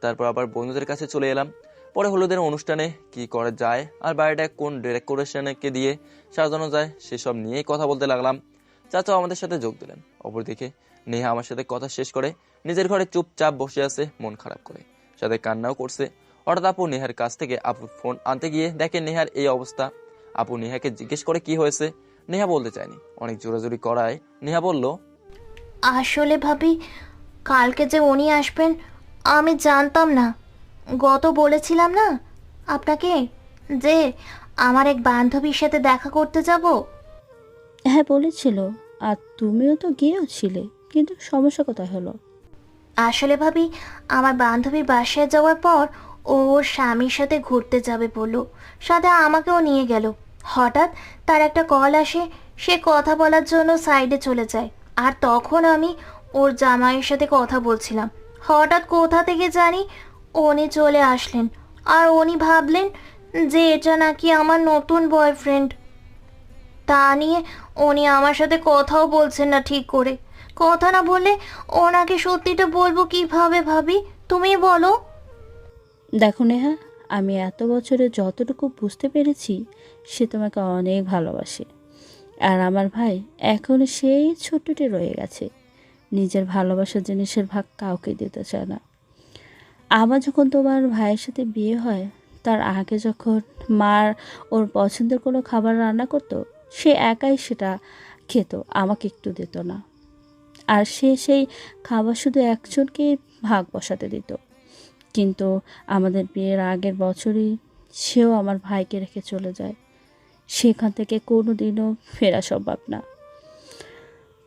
তারপর আবার বন্ধুদের কাছে চলে এলাম। পরে হলুদের অনুষ্ঠানে কি করা যায় আর বাড়িটা কোন ডেকোরেশনকে দিয়ে সাজানো যায় সেসব নিয়েই কথা বলতে লাগলাম। চাচাও আমাদের সাথে যোগ দিলেন। অপরদিকে নেহা আমার সাথে কথা শেষ করে নিজের ঘরে চুপচাপ বসে আছে, মন খারাপ করে, সাথে কান্নাও করছে। হঠাৎ আপু নেহার কাছ থেকে আপুর ফোন আনতে গিয়ে দেখে নেহার এই অবস্থা। আপু নেহাকে জিজ্ঞেস করে কি হয়েছে। নেহা বলতে চায়নি, অনেক জোরাজোরি করায় নেহা বলল, আসলে ভাবি কালকে যে উনি আসবেন আমি জানতাম না। গত বলেছিলাম না আপনাকে যে আমার এক বান্ধবীর সাথে দেখা করতে যাব। হ্যাঁ বলেছিল, আর তুমিও তো গিয়েছিলে, কিন্তু সমস্যা কোথায় হলো? আসলে ভাবি আমার বান্ধবীর বাসায় যাওয়ার পর ও ওর স্বামীর সাথে ঘুরতে যাবে বললো, সাথে আমাকেও নিয়ে গেল। হঠাৎ তার একটা কল আসে, সে কথা বলার জন্য সাইডে চলে যায়, আর তখন আমি ওর জামাইয়ের সাথে কথা বলছিলাম। হঠাৎ কোথা থেকে জানি উনি চলে আসলেন, আর উনি ভাবলেন যে এটা নাকি আমার নতুন বয়ফ্রেন্ড। তা নিয়ে উনি আমার সাথে কথাও বলছেন না ঠিক করে। কথা না বললে ওনাকে সত্যিটা বলবো কিভাবে ভাবি, তুমি বলো। দেখো নেহা, আমি এত বছরে যতটুকু বুঝতে পেরেছি, সে তোমাকে অনেক ভালোবাসে। আর আমার ভাই এখনো সেই ছোট্টটি রয়ে গেছে, নিজের ভালোবাসার জিনিসের ভাগ কাউকে দিতে চায় না। আমার যখন তোমার ভাইয়ের সাথে বিয়ে হয়, তার আগে যখন মার ওর পছন্দের কোনো খাবার রান্না করতো, সে একাই সেটা খেত, আমাকে একটু দিত না। আর সে সেই খাবার শুধু একজনকে ভাগ বসাতে দিত। কিন্তু আমাদের বিয়ের আগের বছরই সেও আমার ভাইকে রেখে চলে যায়। সেখান থেকে কোনো দিনও ফেরা সম্ভব না।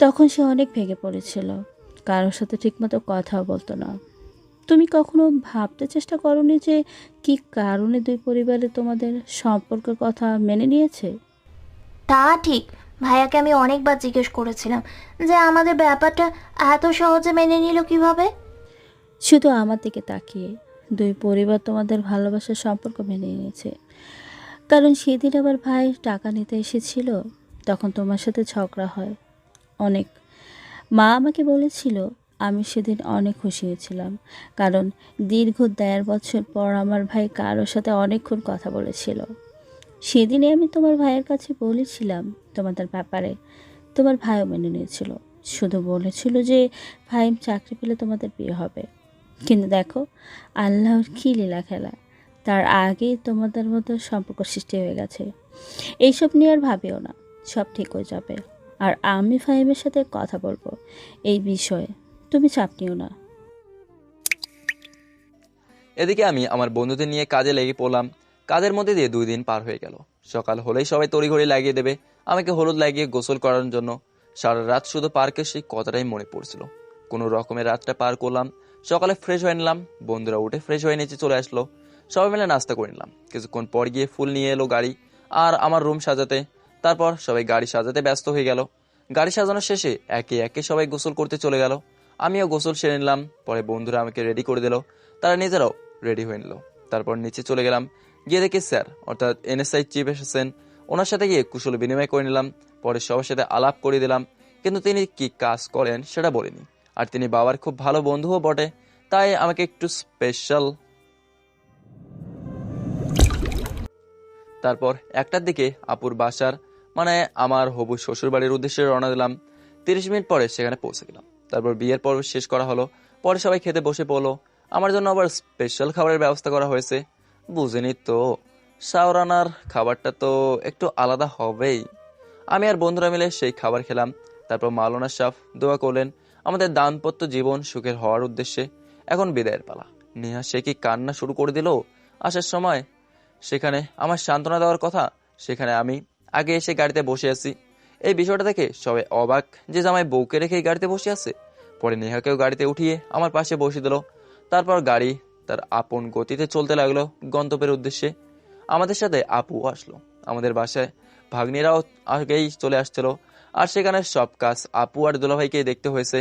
তখন সে অনেক ভেঙে পড়েছিল, কারোর সাথে ঠিকমতো কথাও বলতো না। তুমি কখনো ভাবতে চেষ্টা করোনি যে কী কারণে দুই পরিবারে তোমাদের সম্পর্কের কথা মেনে নিয়েছে? তা ঠিক, ভাইয়াকে আমি অনেকবার জিজ্ঞেস করেছিলাম যে আমাদের ব্যাপারটা এত সহজে মেনে নিল কিভাবে। শুধু আমার দিকে তাকিয়ে দুই পরিবার তোমাদের ভালোবাসার সম্পর্ক মেনে নিয়েছে। কারণ সেদিন আবার ভাই টাকা নিতে এসেছিল, তখন তোমার সাথে ঝগড়া হয় অনেক। মা আমাকে বলেছিল, আমি সেদিন অনেক খুশি হয়েছিলাম, কারণ দীর্ঘ 1.5 বছর পর আমার ভাই কারোর সাথে অনেকক্ষণ কথা বলেছিল। সেদিনে আমি তোমার ভাইয়ের কাছে বলেছিলাম তোমাদের ব্যাপারে, তোমার ভাইও মেনে নিয়েছিল, শুধু বলেছিল যে ভাই চাকরি পেলে তোমাদের বিয়ে হবে। কিন্তু দেখো আল্লাহর কী লীলা খেলা, তার আগেই তোমাদের মতো সম্পর্ক সৃষ্টি হয়ে গেছে। এইসব নিয়ে আর ভাবিও না, সব ঠিক হয়ে যাবে। আর আমি ফাহিমের সাথে কথা বলবো এই বিষয়ে, তুমি চাপ নিও না। এদিকে আমি আমার বন্ধুদের নিয়ে কাজে লেগে পড়লাম। কাজের মধ্যে দিয়ে 2 দিন পার হয়ে গেল। সকাল হলেই সবাই তড়িঘড়ি লাগিয়ে দেবে আমাকে হলুদ লাগিয়ে গোসল করার জন্য। সারা রাত শুধু পার্কের সেই কথাটাই মনে পড়ছিল। কোনো রকমের রাতটা পার করলাম। সকালে ফ্রেশ হয়ে নিলাম, বন্ধুরা উঠে ফ্রেশ হয়ে নিচে চলে আসলো। সবাই মিলে নাস্তা করে নিলাম। কিছুক্ষণ পর গিয়ে ফুল নিয়ে এলো গাড়ি আর আমার রুম সাজাতে। তারপর সবাই গাড়ি সাজাতে ব্যস্ত হয়ে গেল। গাড়ি সাজানোর শেষে একে একে সবাই গোসল করতে চলে গেল। আমিও গোসল সেরে নিলাম। পরে বন্ধুরা আমাকে রেডি করে দিল, তারা নিজেরাও রেডি হয়ে নিল। তারপর নিচে চলে গেলাম, গিয়ে দেখি স্যার অর্থাৎ NSI চিফ এসেছেন। ওনার সাথে গিয়ে কুশল বিনিময় করে নিলাম। পরে সবার সাথে আলাপ করে দিলাম, কিন্তু তিনি কি কাজ করেন সেটা বলেনি। আর তিনি বাবার খুব ভালো বন্ধুও বটে, তাই আমাকে একটু স্পেশাল। তারপর 1টার দিকে আপুর বাসার মানে আমার হবু শ্বশুর বাড়ির উদ্দেশ্যে রওনা দিলাম। 30 মিনিট পরে সেখানে পৌঁছে গেলাম। তারপর বিয়ের পর্ব শেষ করা হলো। পরে সবাই খেতে বসে পড়লো। আমার জন্য আবার স্পেশাল খাবারের ব্যবস্থা করা হয়েছে। বুঝিনি তো, শাওরানার খাবারটা তো একটু আলাদা হবেই। আমি আর বন্ধুরা মিলে সেই খাবার খেলাম। তারপর মাওলানা সাহেব দোয়া করলেন আমাদের দাম্পত্য জীবন সুখের হওয়ার উদ্দেশ্যে। এখন বিদায়ের পালা। নেহা সে কি কান্না শুরু করে দিল আসার সময়। সেখানে আমার সান্ত্বনা দেওয়ার কথা, সেখানে আমি আগে এসে গাড়িতে বসে আছি। এই বিষয়টা দেখে সবাই অবাক যে জামাই বউকে রেখে গাড়িতে বসে আছে। পরে নেহাকেও গাড়িতে উঠিয়ে আমার পাশে বসে দিল। তারপর গাড়ি তার আপন গতিতে চলতে লাগলো গন্তব্যের উদ্দেশ্যে। আমাদের সাথে আপু আসলো। আমাদের বাসায় ভাগ্নিরাও আগেই চলে আসছিল, আর সেখানে সব কাজ আপু আর দুলাভাইকে দেখতে হয়েছে।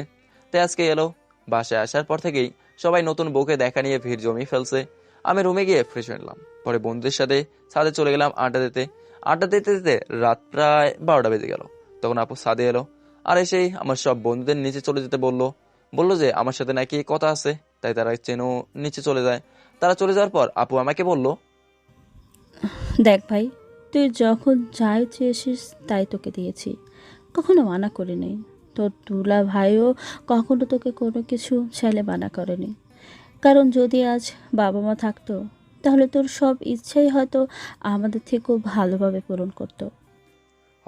তাই আজকে এলো। বাসায় আসার পর থেকেই সবাই নতুন বউকে দেখা নিয়ে ভিড় জমিয়ে ফেলছে। আমি রুমে গিয়ে ফ্রেশ হয়ে নিলাম। পরে বন্ধুদের সাথে ছাদে চলে গেলাম আড্ডা দিতে। আড্ডা দিতে দিতে রাত প্রায় 12টা বেজে গেল। তখন আপু ছাদে এলো, আর এসেই আমার সব বন্ধুদের নিচে চলে যেতে বললো যে আমার সাথে নাকি কথা আছে, তাই তারা চেনো নিচে চলে যায়। তারা চলে যাওয়ার পর আপু আমাকে বলল, দেখ ভাই, তুই যখন যাই চেয়েছিস তাই তোকে দিয়েছি, কখনো মানা করিনি। তোর দুলা ভাইও কখনো তোকে কোনো কিছু চাইলে মানা করেনি। কারণ যদি আজ বাবা মা থাকতো তাহলে তোর সব ইচ্ছাই হয়তো আমাদের থেকেও ভালোভাবে পূরণ করতো।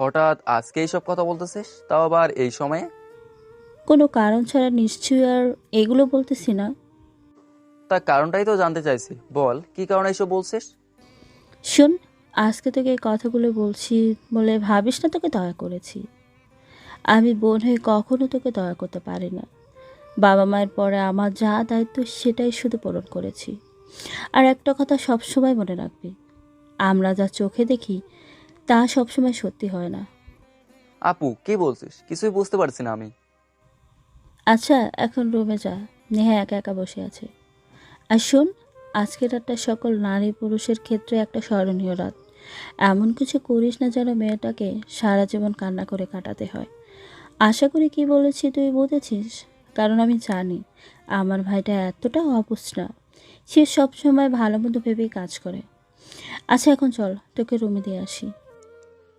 হঠাৎ আজকে এইসব কথা বলতেছিস, তাও আবার এই সময়ে? কোনো কারণ ছাড়া নিশ্চয়ই আর এগুলো বলতেছি না। তার কারণটাই তো জানতে চাইছি, বল কি কারণে এইসব বলছিস? শোন, আজকে তোকে এই কথাগুলো বলছি বলে ভাবিস না তোকে দয়া করেছি। আমি বোন হয়ে কখনো তোকে দয়া করতে পারি না। বাবা মায়ের পরে আমার যা দায়িত্ব সেটাই শুধু পূরণ করেছি। আর একটা কথা সবসময় মনে রাখবি, আমরা যা চোখে দেখি তা সবসময় সত্যি হয় না। আপু কি বলছিস? কিছুই বুঝতে পারছি না আমি। আচ্ছা, এখন রুমে যা, নেহা একা একা বসে আছে। আর শোন, আজকের রাতটা সকল নারী পুরুষের ক্ষেত্রে একটা স্মরণীয় রাত। এমন কিছু করিস না যেন মেয়েটাকে সারা জীবন কান্না করে কাটাতে হয়। আশা করি কি বলেছি তুই বুঝেছিস, কারণ আমি জানি আমার ভাইটা এতটা অবুঝ না। সে সবসময় ভালো মন্দ ভেবেই কাজ করে। আচ্ছা এখন চল, তোকে রুমে দিয়ে আসি।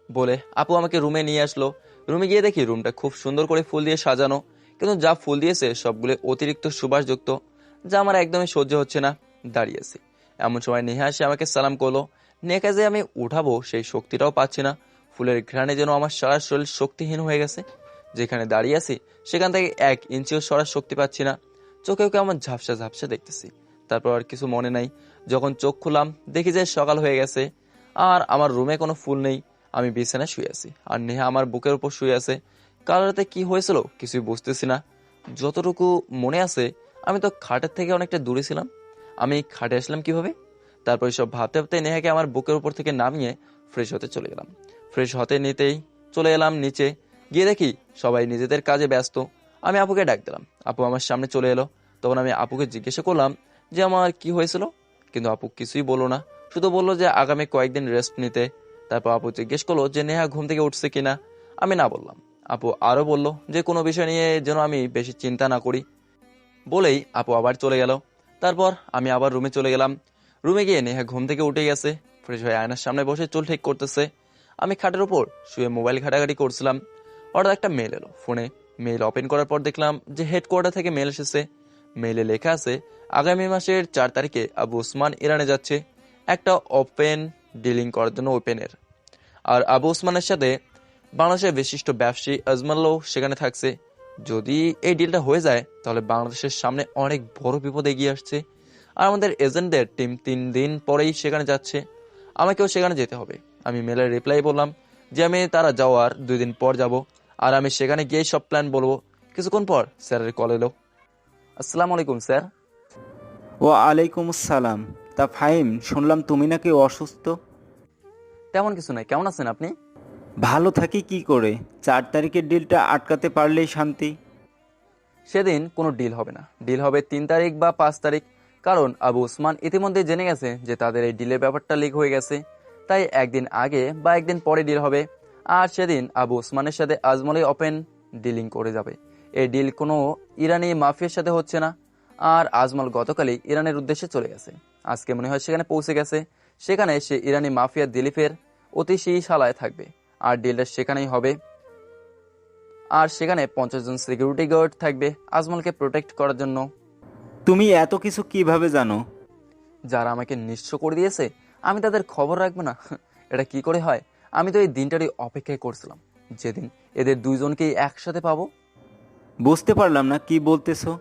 বলে আপু আমাকে রুমে নিয়ে আসলো। রুমে গিয়ে দেখি রুমটা খুব সুন্দর করে ফুল দিয়ে সাজানো, কিন্তু যা ফুল দিয়েছে সবগুলো অতিরিক্ত সুবাসযুক্ত, যা আমার একদমই সহ্য হচ্ছে না। দাঁড়িয়ে আছি, এমন সময় নেহা এসে আমাকে সালাম করলো। নেহাকে যে আমি উঠাবো সেই শক্তিটাও পাচ্ছি না। ফুলের ঘ্রাণে যেন আমার সারা শরীর শক্তিহীন হয়ে গেছে। যেখানে দাঁড়িয়ে আছি সেখান থেকে 1 ইঞ্চিও সরার শক্তি পাচ্ছি না। চোখেও কেমন ঝাপসা ঝাপসা দেখতেছি। তারপর আর কিছু মনে নাই। যখন চোখ খুললাম দেখি যে সকাল হয়ে গেছে, আর আমার রুমে কোনো ফুল নেই। আমি বিছানায় শুয়ে আছি, আর নেহা আমার বুকের উপর শুয়ে আছে। কাল রাতে কি হয়েছিল কিছুই বুঝতেছি না। যতটুকু মনে আছে, আমি তো খাটের থেকে অনেকটা দূরে ছিলাম। আমি খাটে আসলাম কিভাবে? তারপর সব ভাবতে ভাবতে নেহাকে আমার বুকের উপর থেকে নামিয়ে ফ্রেশ হতে চলে গেলাম। ফ্রেশ হতে নিতেই চলে এলাম নিচে। গিয়ে দেখি সবাই নিজেদের কাজে ব্যস্ত। আমি আপুকে ডাক দিলাম। আপু আমার সামনে চলে এলো। তখন আমি আপুকে জিজ্ঞাসা করলাম যে আমার কি হয়েছিল, কিন্তু আপু কিছুই বললো না, শুধু বললো যে আগামী কয়েকদিন রেস্ট নিতে। তারপর আপু জিজ্ঞেস করলো যে নেহা ঘুম থেকে উঠছে কিনা। আমি না বললাম। আপু আরো বলল যে কোনো বিষয় নিয়ে যেন আমি বেশি চিন্তা না করি। বলেই আপু আবার চলে গেল। তারপর আমি আবার রুমে চলে গেলাম। রুমে গিয়ে নেহা ঘুম থেকে উঠে গেছে। ফ্রেশ হয়ে আয়নার সামনে বসে চুল ঠিক করতেছে। আমি খাটের উপর শুয়ে মোবাইল ঘাটাঘাটি করছিলাম। হঠাৎ একটা মেল এলো ফোনে। মেল ওপেন করার পর দেখলাম যে হেডকোয়ার্টার থেকে মেল এসেছে। মেলে লেখা আছে আগামী মাসের 4 তারিখে আবু ওসমান ইরানে যাচ্ছে একটা ওপেন ডিলিং করার জন্য ওপেনের। আর আবু ওসমানের সাথে বাংলাদেশের বিশিষ্ট ব্যবসায়ী আজমাল্লাও সেখানে থাকছে। যদি এই ডিলটা হয়ে যায় তাহলে বাংলাদেশের সামনে অনেক বড় বিপদ এগিয়ে আসছে। আর আমাদের এজেন্টদের টিম 3 দিন পরেই সেখানে যাচ্ছে। আমাকেও সেখানে যেতে হবে। আমি মেলের রিপ্লাই বললাম যে আমি তারা যাওয়ার 2 দিন পর যাব, আর আমি সেখানে গিয়ে সব প্ল্যান বলবো। কিছুক্ষণ পর স্যারের কল এলো। আসসালামু আলাইকুম স্যার। ওয়ালাইকুম আসসালাম। তা ফাহিম, শুনলাম তুমি নাকি অসুস্থ? তেমন কিছু নাই, কেমন আছেন আপনি? ভালো থাকি কি করে? 4 তারিখের ডিলটা আটকাতে পারলেই শান্তি। সেদিন কোনো ডিল হবে না, ডিল হবে 3 তারিখ বা 5 তারিখ। কারণ আবু ওসমান ইতিমধ্যে জেনে গেছে যে তাদের এই ডিলের ব্যাপারটা লিক হয়ে গেছে। তাই একদিন আগে বা একদিন পরে ডিল হবে। আর সেদিন আবু ওসমানের সাথে আজমলে ওপেন ডিলিং করে যাবে। এই ডিল কোনো ইরানি মাফিয়ার সাথে হচ্ছে না। আর আজমল গতকালই ইরানের উদ্দেশ্যে চলে গেছে। আজকে মনে হয় সেখানে পৌঁছে গেছে। সেখানে সে ইরানি মাফিয়া দিলীপের অতিশালায় থাকবে। আর ডিলটা সেখানেই হবে। আর সেখানে 50 জন সিকিউরিটি গার্ড থাকবে আজমলকে প্রোটেক্ট করার জন্য। তুমি এত কিছু কিভাবে জানো? যারা আমাকে নিঃস্ব করে দিয়েছে আমি তাদের খবর রাখবো না? এটা কি করে হয়? আমি তো এই দিনটারই অপেক্ষায় করছিলাম, যেদিন এদের দুইজনকেই একসাথে পাবো। বুঝতে পারলাম না, কি বলতেছো?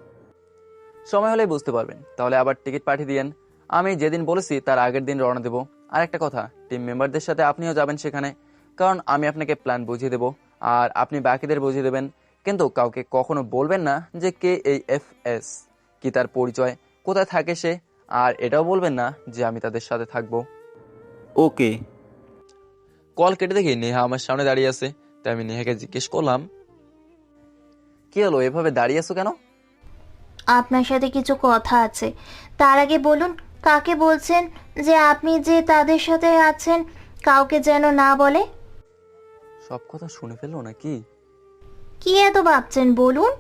সময় হলেই বুঝতে পারবেন। তাহলে আবার টিকিট পাঠিয়ে দিয়েন, আমি যেদিন বলেছি তার আগের দিন রওনা দেবো। আর একটা কথা, টিম মেম্বারদের সাথে আপনিও যাবেন সেখানে, কারণ আমি আপনাকে প্ল্যান বুঝিয়ে দেবো আর আপনি বাকিদের বুঝিয়ে দেবেন। কিন্তু কাউকে কখনো বলবেন না যে কে এই FS, কি তার পরিচয়, কোথায় থাকে সে, আর এটাও বলবেন না যে আমি তাদের সাথে থাকবো। ওকে। কল কেটে দেখি নেহা আমার সামনে দাঁড়িয়ে আছে। তাই আমি নেহাকে জিজ্ঞেস করলাম, কি হলো, এভাবে দাঁড়িয়ে আছো কেন? আপনার সাথে কিছু কথা আছে। তার আগে বলুন কাকে বলছেন, যে আপনি যে তাদের সাথে আছেন কাউকে যেন না বলে। সব কথা শুনে ফেললো নাকি? কি এত ভাবছেন বলুন।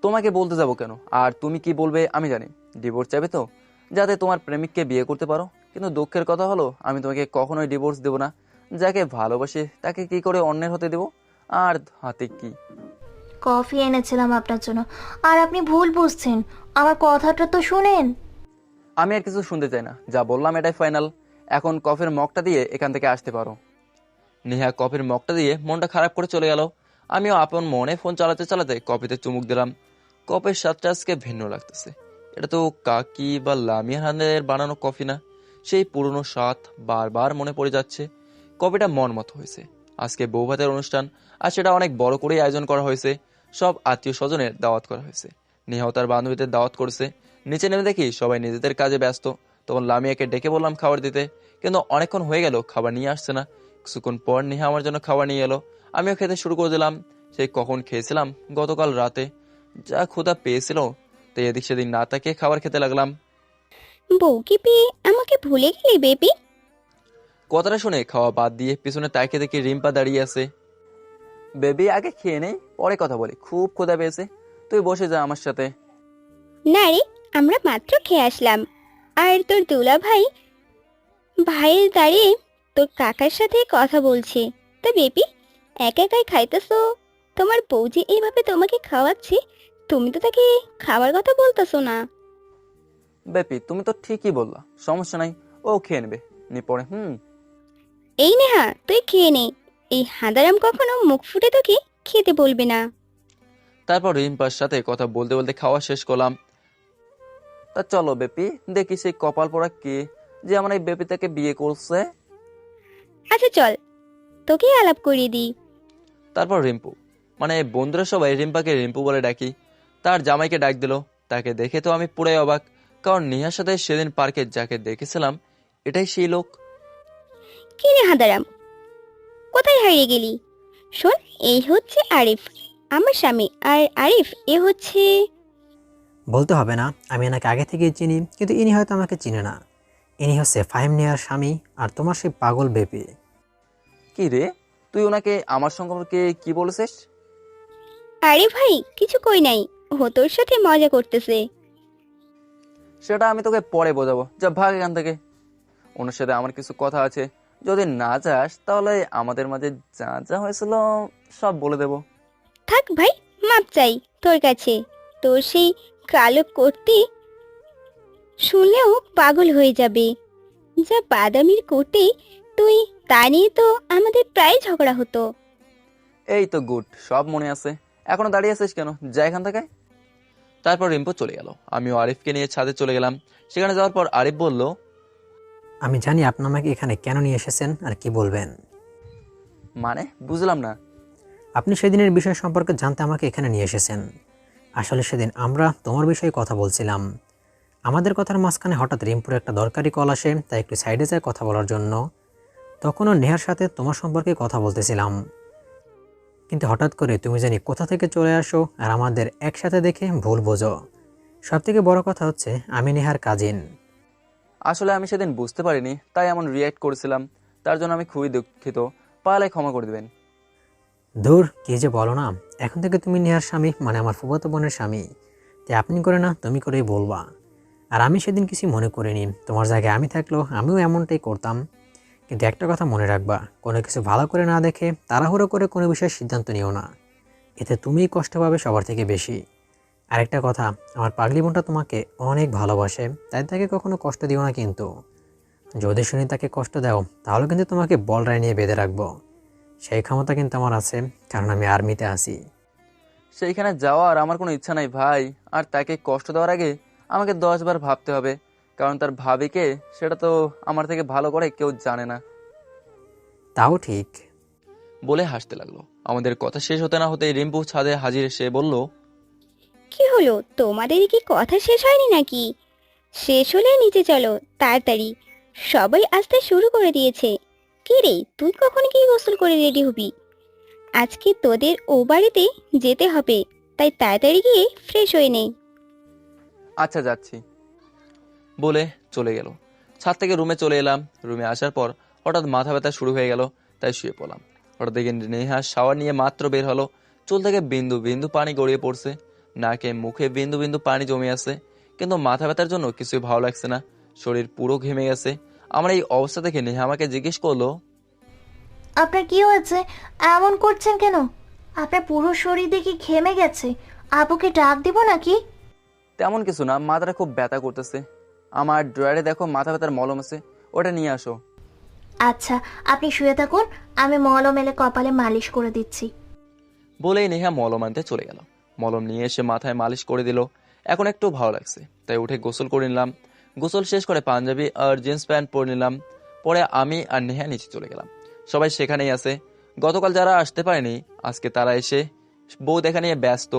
তোমাকে বলতে যাবো কেন, আর তুমি কি বলবে আমি জানি। ডিভোর্স চাইবে তো, যাতে তোমার প্রেমিককে বিয়ে করতে পারো। কিন্তু দুঃখের কথা হলো, আমি তোমাকে কখনোই ডিভোর্স দেবো না। যাকে ভালোবাসি তাকে কি করে অন্যের হতে দেবো? আর হাতে কি? কফি এনেছিলাম আপনার জন্য, আর আপনি ভুল বুঝছেন। আমার কথাটা তো শুনেন। আমি আর কিছু শুনতে চাই না, যা বললাম এটাই ফাইনাল। এখন কফির মগটা দিয়ে এখান থেকে আসতে পারো। নেহা কফির মগটা দিয়ে মনটা খারাপ করে চলে গেল। আমিও আপন মনে ফোন চালাতে চালাতে কফিতে চুমুক দিলাম। কফির স্বাদটা আজকে ভিন্ন লাগতেছে। এটা তো কাকি বা লামিয়ার হাতের বানানো কফি না। সেই পুরনো স্বাদ বারবার মনে পড়ে যাচ্ছে। কফিটা মন মতো হয়েছে। আজকে বউ ভাতের অনুষ্ঠান, আর সেটা অনেক বড় করেই আয়োজন করা হয়েছে। সব আত্মীয় স্বজনের দাওয়াত করা হয়েছে। নেহাও তার বান্ধবীদের দাওয়াত করেছে। নিচে নেমে দেখি সবাই নিজেদের কাজে ব্যস্ত। তখন লামিয়াকে ডেকে বললাম খাবার দিতে, কিন্তু অনেকক্ষণ হয়ে গেল খাবার নিয়ে আসছে না। কিছুক্ষণ পর নেহা আমার জন্য খাবার নিয়ে এলো। আমিও খেতে শুরু করে দিলাম। সেই কখন খেয়েছিলাম, গতকাল রাতে। যা ক্ষুধা পেয়েছিল, তাই এদিক সেদিক না তাকিয়ে খাবার খেতে লাগলাম। বউকে পেয়ে আমাকে ভুলে গেলি বেবি? কথাটা শুনে খাওয়া বাদ দিয়ে পিছনে তাকিয়ে দেখি রিম্পা দাঁড়িয়ে আছে। বেবি, আগে খেয়ে নেই, পরে কথা বলি, খুব ক্ষুধা পেয়েছে। তুই বসে যা আমার সাথে। না রে, আমরা মাত্র খেয়ে আসলাম। আর তোর দুলা ভাইয়ের দাঁড়িয়ে তোর কাকার সাথে কথা বলছে। তা বেবি, একা একাই খাইতেছো? তোমার বউ যে এইভাবে তোমাকে খাওয়াচ্ছে, তুমি তো তাকে খাবার কথা বলতেছো না। বেপি, তুমি তো ঠিকই বললা, সমস্যা নাই, ও খেয়ে নেবে নি পরে। এই নেহা, তুই খেয়ে নে। এই হাঁদারাম কখনো মুখ ফুটে তোকে খেতে বলবে না। তারপর রিম্পার সাথে কথা বলতে বলতে খাওয়া শেষ করলাম। তা চলো বেপি, দেখি সেই কপাল পড়া কে যে আমার এই বেপিটাকে বিয়ে করছে। আচ্ছা চল, তোকে আলাপ করিয়ে দিই। তারপর রিম্পু, মানে বন্ধুরা সবাই রিম্পাকে রিম্পু বলে ডাকি। তার জামাইকে ডাক দিল। তাকে দেখে তো আমি পুরাই অবাক, কারণ নেহার সাথে সেদিন পার্কে যাকে দেখেছিলাম এটাই সেই লোক। কি রে হাঁদারাম, কোথায় হারিয়ে গেলি? শোন, এই হচ্ছে আরিফ, আমার স্বামী। আর আরিফ এ হচ্ছে... বলতে হবে না, আমি এনাকে আগে থেকেই চিনি, কিন্তু ইনি হয়তো আমাকে চিনে না। ইনি হচ্ছে ফাহিম নেহার স্বামী, আর তোমার সেই পাগল বেপি। কি রে, তুই ওনাকে আমার সম্পর্কে কি বলেছিস? আরে ভাই, কিছু কই নাই, ও তোর সাথে মজা করতেছে। সেটা আমি তোকে পরে বোঝাবো, যা ভাগ এখান থেকে। ওনার সাথে আমার কিছু কথা আছে, যদি না যাস তাহলে আমাদের মাঝে যা যা হয়েছিল সব বলে দেব। থাক ভাই, মাপ চাই তোর কাছে। তোর সেই কালো করতে শুনলেও পাগল হয়ে যাবে। যা বাদামির কোটে তুই, তা নিয়ে তো আমাদের প্রায় ঝগড়া হতো। এই তো গুড, সব মনে আছে। এখনো দাঁড়িয়ে আছিস কেন, যা এখান থেকে। তারপর রিম্পু চলে গেল। আমিও আরিফকে নিয়ে ছাদে চলে গেলাম। সেখানে যাওয়ার পর আরিফ বলল, আমি জানি আপনি আমাকে এখানে কেন নিয়ে এসেছেন আর কি বলবেন। মানে বুঝলাম না। আপনি সেদিনের বিষয় সম্পর্কে জানতে আমাকে এখানে নিয়ে এসেছেন। আসলে সেদিন আমরা তোমার বিষয়ে কথা বলছিলাম। আমাদের কথার মাঝখানে হঠাৎ রিম্পুর একটা দরকারি কল আসে, তাই একটু সাইডে যায় কথা বলার জন্য। তখনও নেহার সাথে তোমার সম্পর্কে কথা বলতেছিলাম, কিন্তু হঠাৎ করে তুমি জানি কোথা থেকে চলে আসো আর আমাদের একসাথে দেখে ভুল বোঝো। সবথেকে বড় কথা হচ্ছে আমি নেহার কাজিন। আসলে আমি সেদিন বুঝতে পারিনি, তাই এমন রিয়্যাক্ট করেছিলাম। তার জন্য আমি খুবই দুঃখিত, পারলে ক্ষমা করে দেবেন। দূর, কি যে বলো না, এখন থেকে তুমি নেহার স্বামী, মানে আমার ফুফাতো বোনের স্বামী। তাই আপনি করে না তুমি করেই বলবা। আর আমি সেদিন কিছু মনে করিনি, তোমার জায়গায় আমি থাকলেও আমিও এমনটাই করতাম। কিন্তু একটা কথা মনে রাখবা, কোনো কিছু ভালো করে না দেখে তাড়াহুড়ো করে কোনো বিষয়ে সিদ্ধান্ত নিও না। এতে তুমিই কষ্ট পাবে সবার থেকে বেশি। আরেকটা কথা, আমার পাগলি বোনটা তোমাকে অনেক ভালোবাসে, তাই তাকে কখনো কষ্ট দিও না কিন্তু। যদি শুনি তাকে কষ্ট দাও তাহলে কিন্তু তোমাকে বলরায় নিয়ে বেঁধে রাখবো। সেই ক্ষমতা কিন্তু আমার আছে, কারণ আমি আর্মিতে আছি। সেইখানে যাওয়ার আমার কোনো ইচ্ছা নাই ভাই। আর তাকে কষ্ট দেওয়ার আগে আমাকে 10 বার ভাবতে হবে, কারণ তার ভাবিকে সেটা তো আমার থেকে ভালো করে কেউ জানে না। তাও ঠিক। বলে হাসতে লাগলো। আমাদের কথা শেষ হতে না হতেই রিম্পু ছাদে হাজির এসে বলল, কি হলো, তোমাদের কি কথা শেষ হয়নি নাকি? শেষ হলে নিচে চলো তাড়াতাড়ি, সবাই আসতে শুরু করে দিয়েছে। কি রে, তুই কখন কি গোসল করে রেডি হবি? আজকে তোদের ও বাড়িতে যেতে হবে, তাই তাড়াতাড়ি গিয়ে ফ্রেশ হয়ে নে। আচ্ছা যাচ্ছি বলে চলে গেল। ছাদ থেকে রুমে চলে এলাম। রুমে আসার পর হঠাৎ মাথা ব্যথা শুরু হয়ে গেল, তাই শুয়ে পড়লাম। হঠাৎ দেখে নেহা শাওয়ার নিয়ে মাত্র বের হলো। চুল থেকে বিন্দু বিন্দু পানি গড়িয়ে পড়ছে, নাকে মুখে বিন্দু বিন্দু পানি জমে আছে, কিন্তু মাথা ব্যথার জন্য কিছুই ভালো লাগছে না। শরীর পুরো ঘেমে গেছে। আমার এই অবস্থা দেখে নেহা আমাকে জিজ্ঞেস করলো, আপনার কি হয়েছে, এমন করছেন কেন? আপনার পুরো শরীর দেখি ঘেমে গেছে, আপুকে ডাক দিব নাকি? তেমন কিছু না, মাথাটা খুব ব্যথা করতেছে। আমার ড্রয়ারে দেখো মাথা ব্যথার মলম আছে, ওটা নিয়ে আসো। আচ্ছা, আপনি শুয়ে থাকুন, আমি মলম এলে কপালে মালিশ করে দিচ্ছি। বলেই নেহা মলম আনতে চলে গেল। মলম নিয়ে এসে মাথায় মালিশ করে দিল। এখন একটু ভালো লাগছে, তাই উঠে গোসল করে নিলাম। গোসল শেষ করে পাঞ্জাবি আর জিন্স প্যান্ট পরে নিলাম। পরে আমি আর নেহা নিচে চলে গেলাম। সবাই সেখানেই আছে। গতকাল যারা আসতে পারেনি আজকে তারা এসে বউ দেখা নিয়ে ব্যস্ত।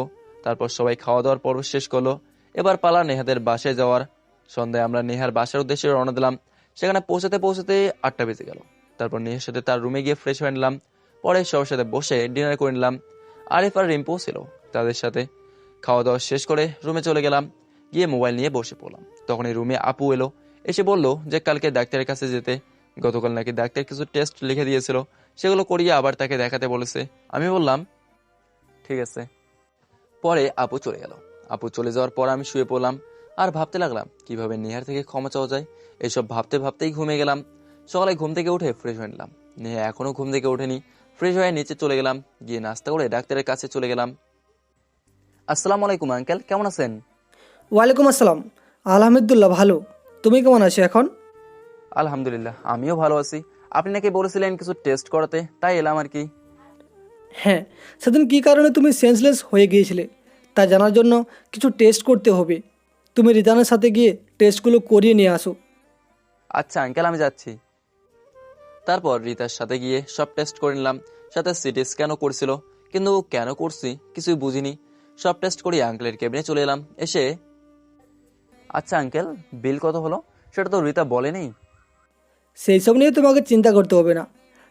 তারপর সবাই খাওয়া দাওয়ার পর্ব শেষ করলো। এবার পালা নেহাদের বাসায় যাওয়ার। সন্ধ্যায় আমরা নেহার বাসার উদ্দেশ্যে রওনা দিলাম। সেখানে পৌঁছাতে পৌঁছাতে 8টা বেজে গেল। তারপর নেহার সাথে তার রুমে গিয়ে ফ্রেশ হয়ে নিলাম। পরে সবার সাথে বসে ডিনার করে নিলাম। আরিফ আর রিম্পু ছিল, তাদের সাথে খাওয়া দাওয়া শেষ করে রুমে চলে গেলাম। গিয়ে মোবাইল নিয়ে বসে পড়লাম। তখন এই রুমে আপু এলো, এসে বলল যে কালকে ডাক্তারের কাছে যেতে। গতকাল নাকি ডাক্তার কিছু টেস্ট লিখে দিয়েছিল, সেগুলো করিয়ে আবার তাকে দেখাতে বলেছে। আমি বললাম ঠিক আছে। পরে আপু চলে গেল। আপু চলে যাওয়ার পর আমি শুয়ে পড়লাম আর ভাবতে লাগলাম কিভাবে নেহার থেকে ক্ষমা চাওয়া যায়। এইসব ভাবতে ভাবতেই ঘুমিয়ে গেলাম। সকালে ঘুম থেকে উঠে ফ্রেশ হয়ে নিলাম। নেহা এখনো ঘুম থেকে ওঠেনি। ফ্রেশ হয়ে নিচে চলে গেলাম। গিয়ে নাস্তা করে ডাক্তারের কাছে চলে গেলাম। আসসালামু আলাইকুম আঙ্কেল, কেমন আছেন? ওয়ালাইকুম আসসালাম। আলহামদুলিল্লাহ ভালো, তুমি কেমন আছো এখন? আলহামদুলিল্লাহ, আমিও ভালো আছি। আপনি নাকি বলেছিলেন কিছু টেস্ট করাতে, তাই এলাম আর কি। হ্যাঁ, সেদিন কী কারণে তুমি সেন্সলেস হয়ে গিয়েছিলে তা জানার জন্য কিছু টেস্ট করতে হবে। তুমি রিদানের সাথে গিয়ে টেস্টগুলো করিয়ে নিয়ে আসো। আচ্ছা আঙ্কেল, আমি যাচ্ছি। তারপর রিতার সাথে গিয়ে সব টেস্ট করে নিলাম। সাথে সিটি স্ক্যানও করছিল, কিন্তু কেন করছি কিছুই বুঝিনি। সব টেস্ট করি আঙ্কেলের কেবিনে চলে এলাম। এসে আচ্ছা আঙ্কেল, বিল কত হলো সেটা তো রিতা বলেনি। সেই সব নিয়ে তোমাকে চিন্তা করতে হবে না,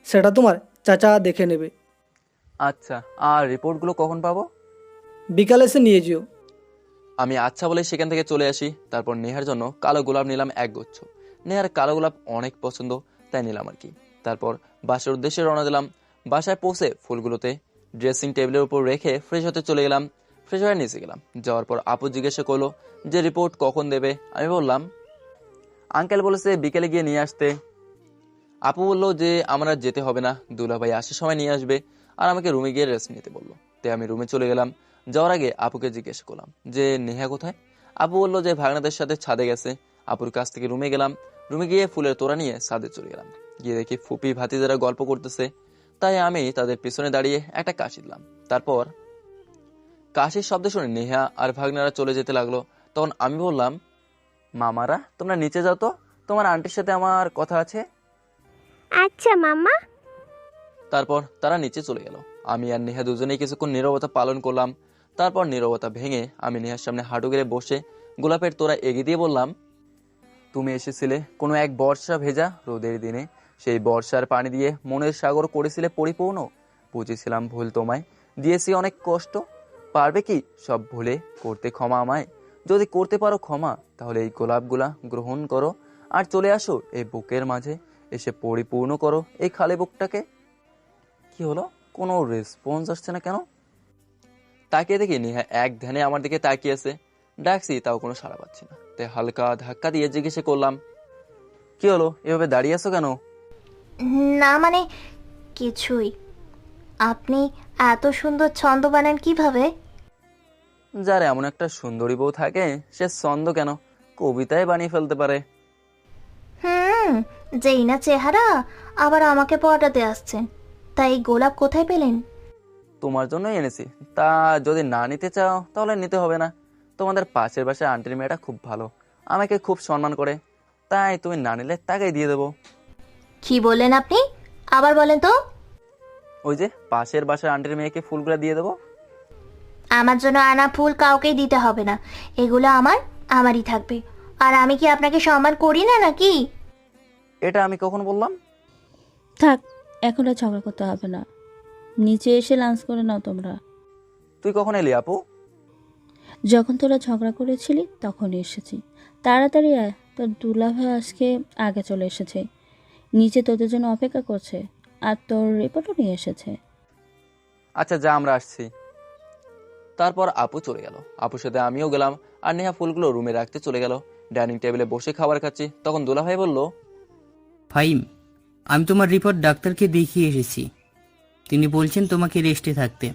সেটা তোমার চাচা দেখে নেবে। আচ্ছা, আর রিপোর্টগুলো কখন পাবো? বিকালে এসে নিয়ে যেও। আমি আচ্ছা বলে সেখান থেকে চলে আসি। তারপর নেহার জন্য কালো গোলাপ নিলাম 1 গুচ্ছ। নেহার কালো গোলাপ অনেক পছন্দ, তাই নিলাম আর কি। তারপর বাসার উদ্দেশ্যে রওনা দিলাম। বাসায় পৌঁছে ফুলগুলোতে ড্রেসিং টেবিলের উপর রেখে ফ্রেশ হতে চলে গেলাম। ফ্রেশ হয়ে নিচে গেলাম। যাওয়ার পর আপু জিজ্ঞাসা করলো যে রিপোর্ট কখন দেবে। আমি বললাম আঙ্কেল বলেছে বিকেলে গিয়ে নিয়ে আসতে। আপু বললো যে আমার আর যেতে হবে না, দুলাভাই আসার সময় নিয়ে আসবে, আর আমাকে রুমে গিয়ে রেস্ট নিতে বললো। তাই আমি রুমে চলে গেলাম। যাওয়ার আগে আপুকে জিজ্ঞেস করলাম যে নেহা কোথায়। আপু বললো যে ভাগনাদের সাথে ছাদে গেছে। আপুর কাছ থেকে রুমে গেলাম। রুমে গিয়ে ফুলের তোড়া নিয়ে ছাদে চলে গেলাম। গিয়ে দেখি ফুপি ভাতিজারা গল্প করতেছে, তাই আমি তাদের পিছনে দাঁড়িয়ে একটা কাশি দিলাম। তারপর কাশির শব্দ শুনে নেহা আর ভাগনারা চলে যেতে লাগলো। তখন আমি বললাম মামারা তোমরা নিচে যাও তো, তোমার আন্টির সাথে আমার কথা আছে। আচ্ছা মামা। তারপর তারা নিচে চলে গেল। আমি আর নেহা দুজনেই কিছুক্ষণ নীরবতা পালন করলাম। তারপর নীরবতা ভেঙে আমি নেহার সামনে হাঁটু গেড়ে বসে গোলাপের তোড়া এগিয়ে দিয়ে বললাম তুমি এসেছিলে কোনো এক বর্ষা ভেজা রোদের দিনে। সেই বর্ষার পানি দিয়ে মনের সাগর করেছিলে পরিপূর্ণ। বুঝেছিলাম ভুল তোমায়, দিয়েছি অনেক কষ্ট। পারবে কি সব ভুলে করতে ক্ষমা আমায়? যদি করতে পারো ক্ষমা, তাহলে এই গোলাপগুলা গ্রহণ করো আর চলে আসো এই বুকের মাঝে। এসে পরিপূর্ণ করো এই খালি বুকটাকে। কি হলো, কোনো রেসপন্স আসছে না কেন? তাকিয়ে দেখি নেহা এক ধ্যানে আমার দিকে তাকিয়ে আছে। ডাকছি তাও কোনো সাড়া পাচ্ছি না। তাই হালকা ধাক্কা দিয়ে জিজ্ঞেস করলাম কি হলো, এভাবে দাঁড়িয়ে আছো কেন? না মানে কিছুই। আপনি এত সুন্দর ছন্দ বানান কিভাবে? যার এমন একটা সুন্দরী বউ থাকে সে ছন্দ কেন কবিতায় বানিয়ে ফেলতে পারে। যেই না চেহারা আবার আমাকে পটাতে আসছে। তাই গোলাপ কোথায় পেলেন? তোমার জন্যই এনেছি। তা যদি না নিতে চাও তাহলে নিতে হবে না। তোমাদের পাশের বাসার আন্টির মেয়েটা খুব ভালো, আমাকে খুব সম্মান করে, তাই তুমি না নিলে তাকেই দিয়ে দেবো। কি বললেন আপনি? আবার বলেন তো। ওই যে পাশের বাসার আন্টির মেয়েকে ফুলগুলো দিয়ে দেবো। আমার জন্য আনা ফুল কাউকেই দিতে হবে না, এগুলো আমারই থাকবে। আর আমি কি আপনাকে সম্মান করি না নাকি? এটা আমি কখন বললাম? থাক, এখন আর ঝগড়া করতে হবে না। নিচে এসে লাঞ্চ করে নাও তোমরা। তুই কখন এলি আপু? যখন তোরা ঝগড়া করেছিলি তখনই এসেছি। তাড়াতাড়ি আয়, তোর দুলাভাই আজকে আগে চলে এসেছে, নিচে তোদের জন্য অপেক্ষা করছে, আর তোর রিপোর্টও নিয়ে এসেছে। আচ্ছা যা, আমরা আসছি। তারপর আপু চলে গেল, আপুর সাথে আমিও গেলাম, আর নেহা ফুলগুলো রুমে রাখতে চলে গেল। ডাইনিং টেবিলে বসে খাবার খাচ্ছি, তখন দুলাভাই বলল, ফাহিম, আমি তোমার রিপোর্ট ডাক্তারকে দেখিয়ে এসেছি। তিনি বলছেন তোমাকে রেস্টে থাকতে,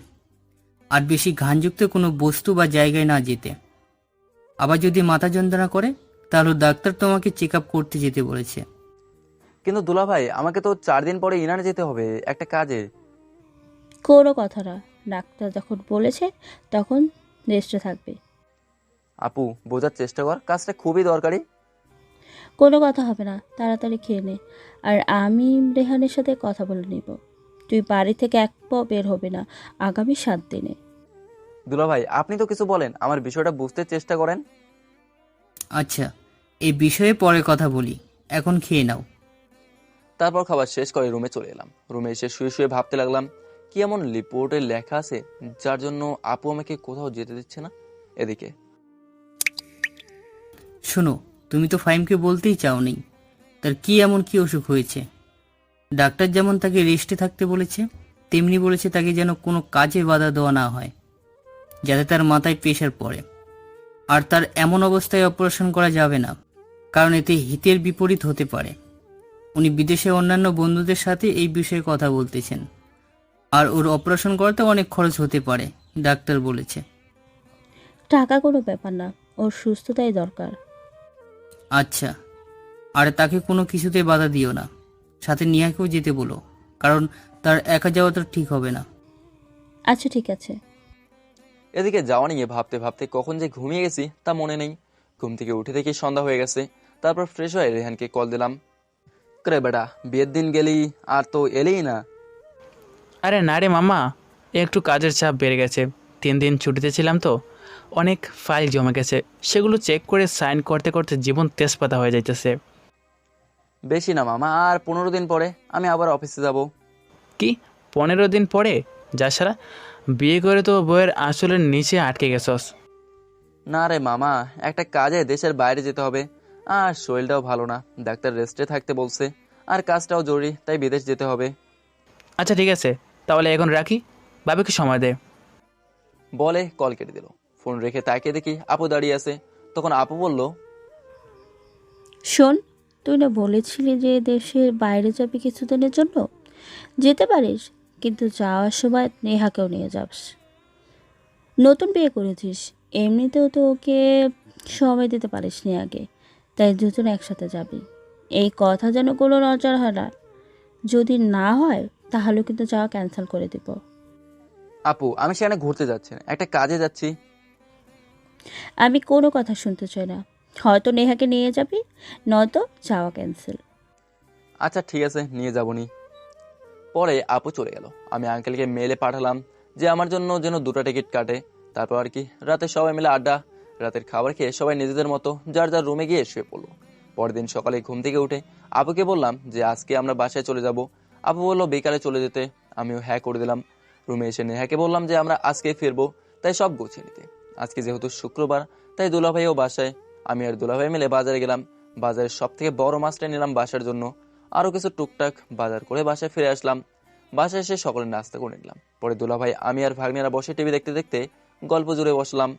আর বেশি ঘানযুক্ত কোনো বস্তু বা জায়গায় না যেতে। আবার যদি মাথা যন্ত্রণা করে তাহলে ডাক্তার তোমাকে চেক আপ করতে যেতে বলেছে। কিন্তু দুলাভাই আমাকে তো 4 দিন পরে ইনানে যেতে হবে একটা কাজে। কোনো কথা না, ডাক্তার যখন বলেছে তখন রেস্টে থাকবে। আপু বোঝার চেষ্টা কর, কাজটা খুবই দরকারি। কোনো কথা হবে না, তাড়াতাড়ি খেয়ে নে। আর আমি রেহানের সাথে কথা বলে নিব। তুই বাড়ি থেকে এক পাও বের হবে না আগামী 7 দিনে। দুলাভাই আপনি তো কিছু বলেন, আমার বিষয়টা বুঝতে চেষ্টা করেন। আচ্ছা, এই বিষয়ে পরে কথা বলি, এখন খেয়ে নাও। তারপর খাবার শেষ করে রুমে চলে এলাম। রুমে এসে শুয়ে শুয়ে ভাবতে লাগলাম, কি এমন রিপোর্টে লেখা আছে যার জন্য আপু আমাকে কোথাও যেতে দিচ্ছে না। এদিকে শোনো, তুমি তো ফাহিমকে বলতেই চাওনি তার কি এমন কি অসুখ হয়েছে। ডাক্তার যেমন তাকে রেস্টে থাকতে বলেছে, তেমনি বলেছে তাকে যেন কোনো কাজে বাধা দেওয়া না হয়, যাতে তার মাথায় প্রেশার পড়ে। আর তার এমন অবস্থায় অপারেশন করা যাবে না, কারণ এতে হিতের বিপরীত হতে পারে। উনি বিদেশে অন্যান্য বন্ধুদের সাথে এই বিষয়ে কথা বলতেছেন, আর ওর অপারেশন করাতে অনেক খরচ হতে পারে, ডাক্তার বলেছে। টাকা কোনো ব্যাপার না, ওর সুস্থতাই দরকার। আচ্ছা, আর তাকে কোনো কিছুতে বাধা দিও না, সাথে নিয়াকেও যেতে বলো, কারণ তার একা যাওয়া তো ঠিক হবে না। আচ্ছা ঠিক আছে। এদিকে যাওয়া নিয়ে ভাবতে ভাবতে কখন যে ঘুমিয়ে গেছি তা মনে নেই। ঘুম থেকে উঠে দেখি সন্ধ্যা হয়ে গেছে। তারপর ফ্রেশ হয়ে রেহানকে কল দিলাম। করে বেটা, বিয়ের দিন গেলি আর তো এলেই না। আরে না রে মামা, একটু কাজের চাপ বেড়ে গেছে। 3 দিন ছুটিতে ছিলাম তো, অনেক ফাইল জমে গেছে, সেগুলো চেক করে সাইন করতে করতে জীবন তেজপাতা হয়ে যাইতেছে। বেশি না মামা, আর 15 দিন পরে আমি আবার অফিসে যাব। কি 15 দিন পরে? যা সারা, বিয়ে করে তো বইয়ের আসলের নিচে আটকে গেছস। না রে মামা, একটা কাজে দেশের বাইরে যেতে হবে, আর শরীরটাও ভালো না, ডাক্তার রেস্টে থাকতে বলছে, আর কাজটাও জরুরি, তাই বিদেশ যেতে হবে। আচ্ছা ঠিক আছে, তাহলে এখন রাখি, বাবাকে সময় দে। বলে কল কেটে দিল। ফোন রেখে তাকিয়ে দেখি আপু দাঁড়িয়ে আছে। তখন আপু বলল, শোন, তুই না বলেছিলি যে দেশের বাইরে যাবি কিছুদিনের জন্য? যেতে পারিস, কিন্তু যাওয়ার সময় নেহাকেও নিয়ে যাস। নতুন বিয়ে করেছিস, এমনিতেও তো ওকে সময় দিতে পারিস নি আগে, তাই দুজন একসাথে যাবি। এই কথা যেন কোনো নজর হয় না। যদি না হয় তাহলে কিন্তু যাওয়া ক্যান্সেল করে দিব। আপু আমি সেখানে ঘুরতে যাচ্ছি না, একটা কাজে যাচ্ছি। আমি কোনো কথা শুনতে চাই না, হয়তো নেহাকে নিয়ে যাবি, নয়তো যাওয়া ক্যান্সেল। আচ্ছা ঠিক আছে, নিয়ে যাবনি। পরে আপু চলে গেল। আমি আঙ্কেলকে মেলে পাঠালাম যে আমার জন্য যেন 2টা টিকিট কাটে। তারপর আর কি, রাতে সবাই মিলে আড্ডা। রাতের খাবার খেয়ে সবাই নিজেদের মতো যার যার রুমে গিয়ে শুয়ে পড়লো। পরের দিন সকালে ঘুম থেকে উঠে আপুকে বললাম যে আজকে আমরা বাসায় চলে যাব। আপু বললো বিকালে চলে যেতে, আমিও হ্যাঁ করে দিলাম। রুমে এসে নেহাকে বললাম যে আমরা আজকে ফিরবো, তাই সব গুছিয়ে নিতে। আজকে যেহেতু শুক্রবার, তাই দুলাভাইও বাসায়। আমি আর দুলাভাই মিলে বাজারে গেলাম। বাজারের সব থেকে বড় মাছটা নিলাম বাসার জন্য। আরও কিছু টুকটাক বাজার করে বাসায় ফিরে আসলাম। বাসায় এসে সকলে নাস্তা করে নিলাম। পরে দুলাভাই, আমি আর ভাগ্নেরা বসে টিভি দেখতে দেখতে গল্প জুড়ে বসলাম।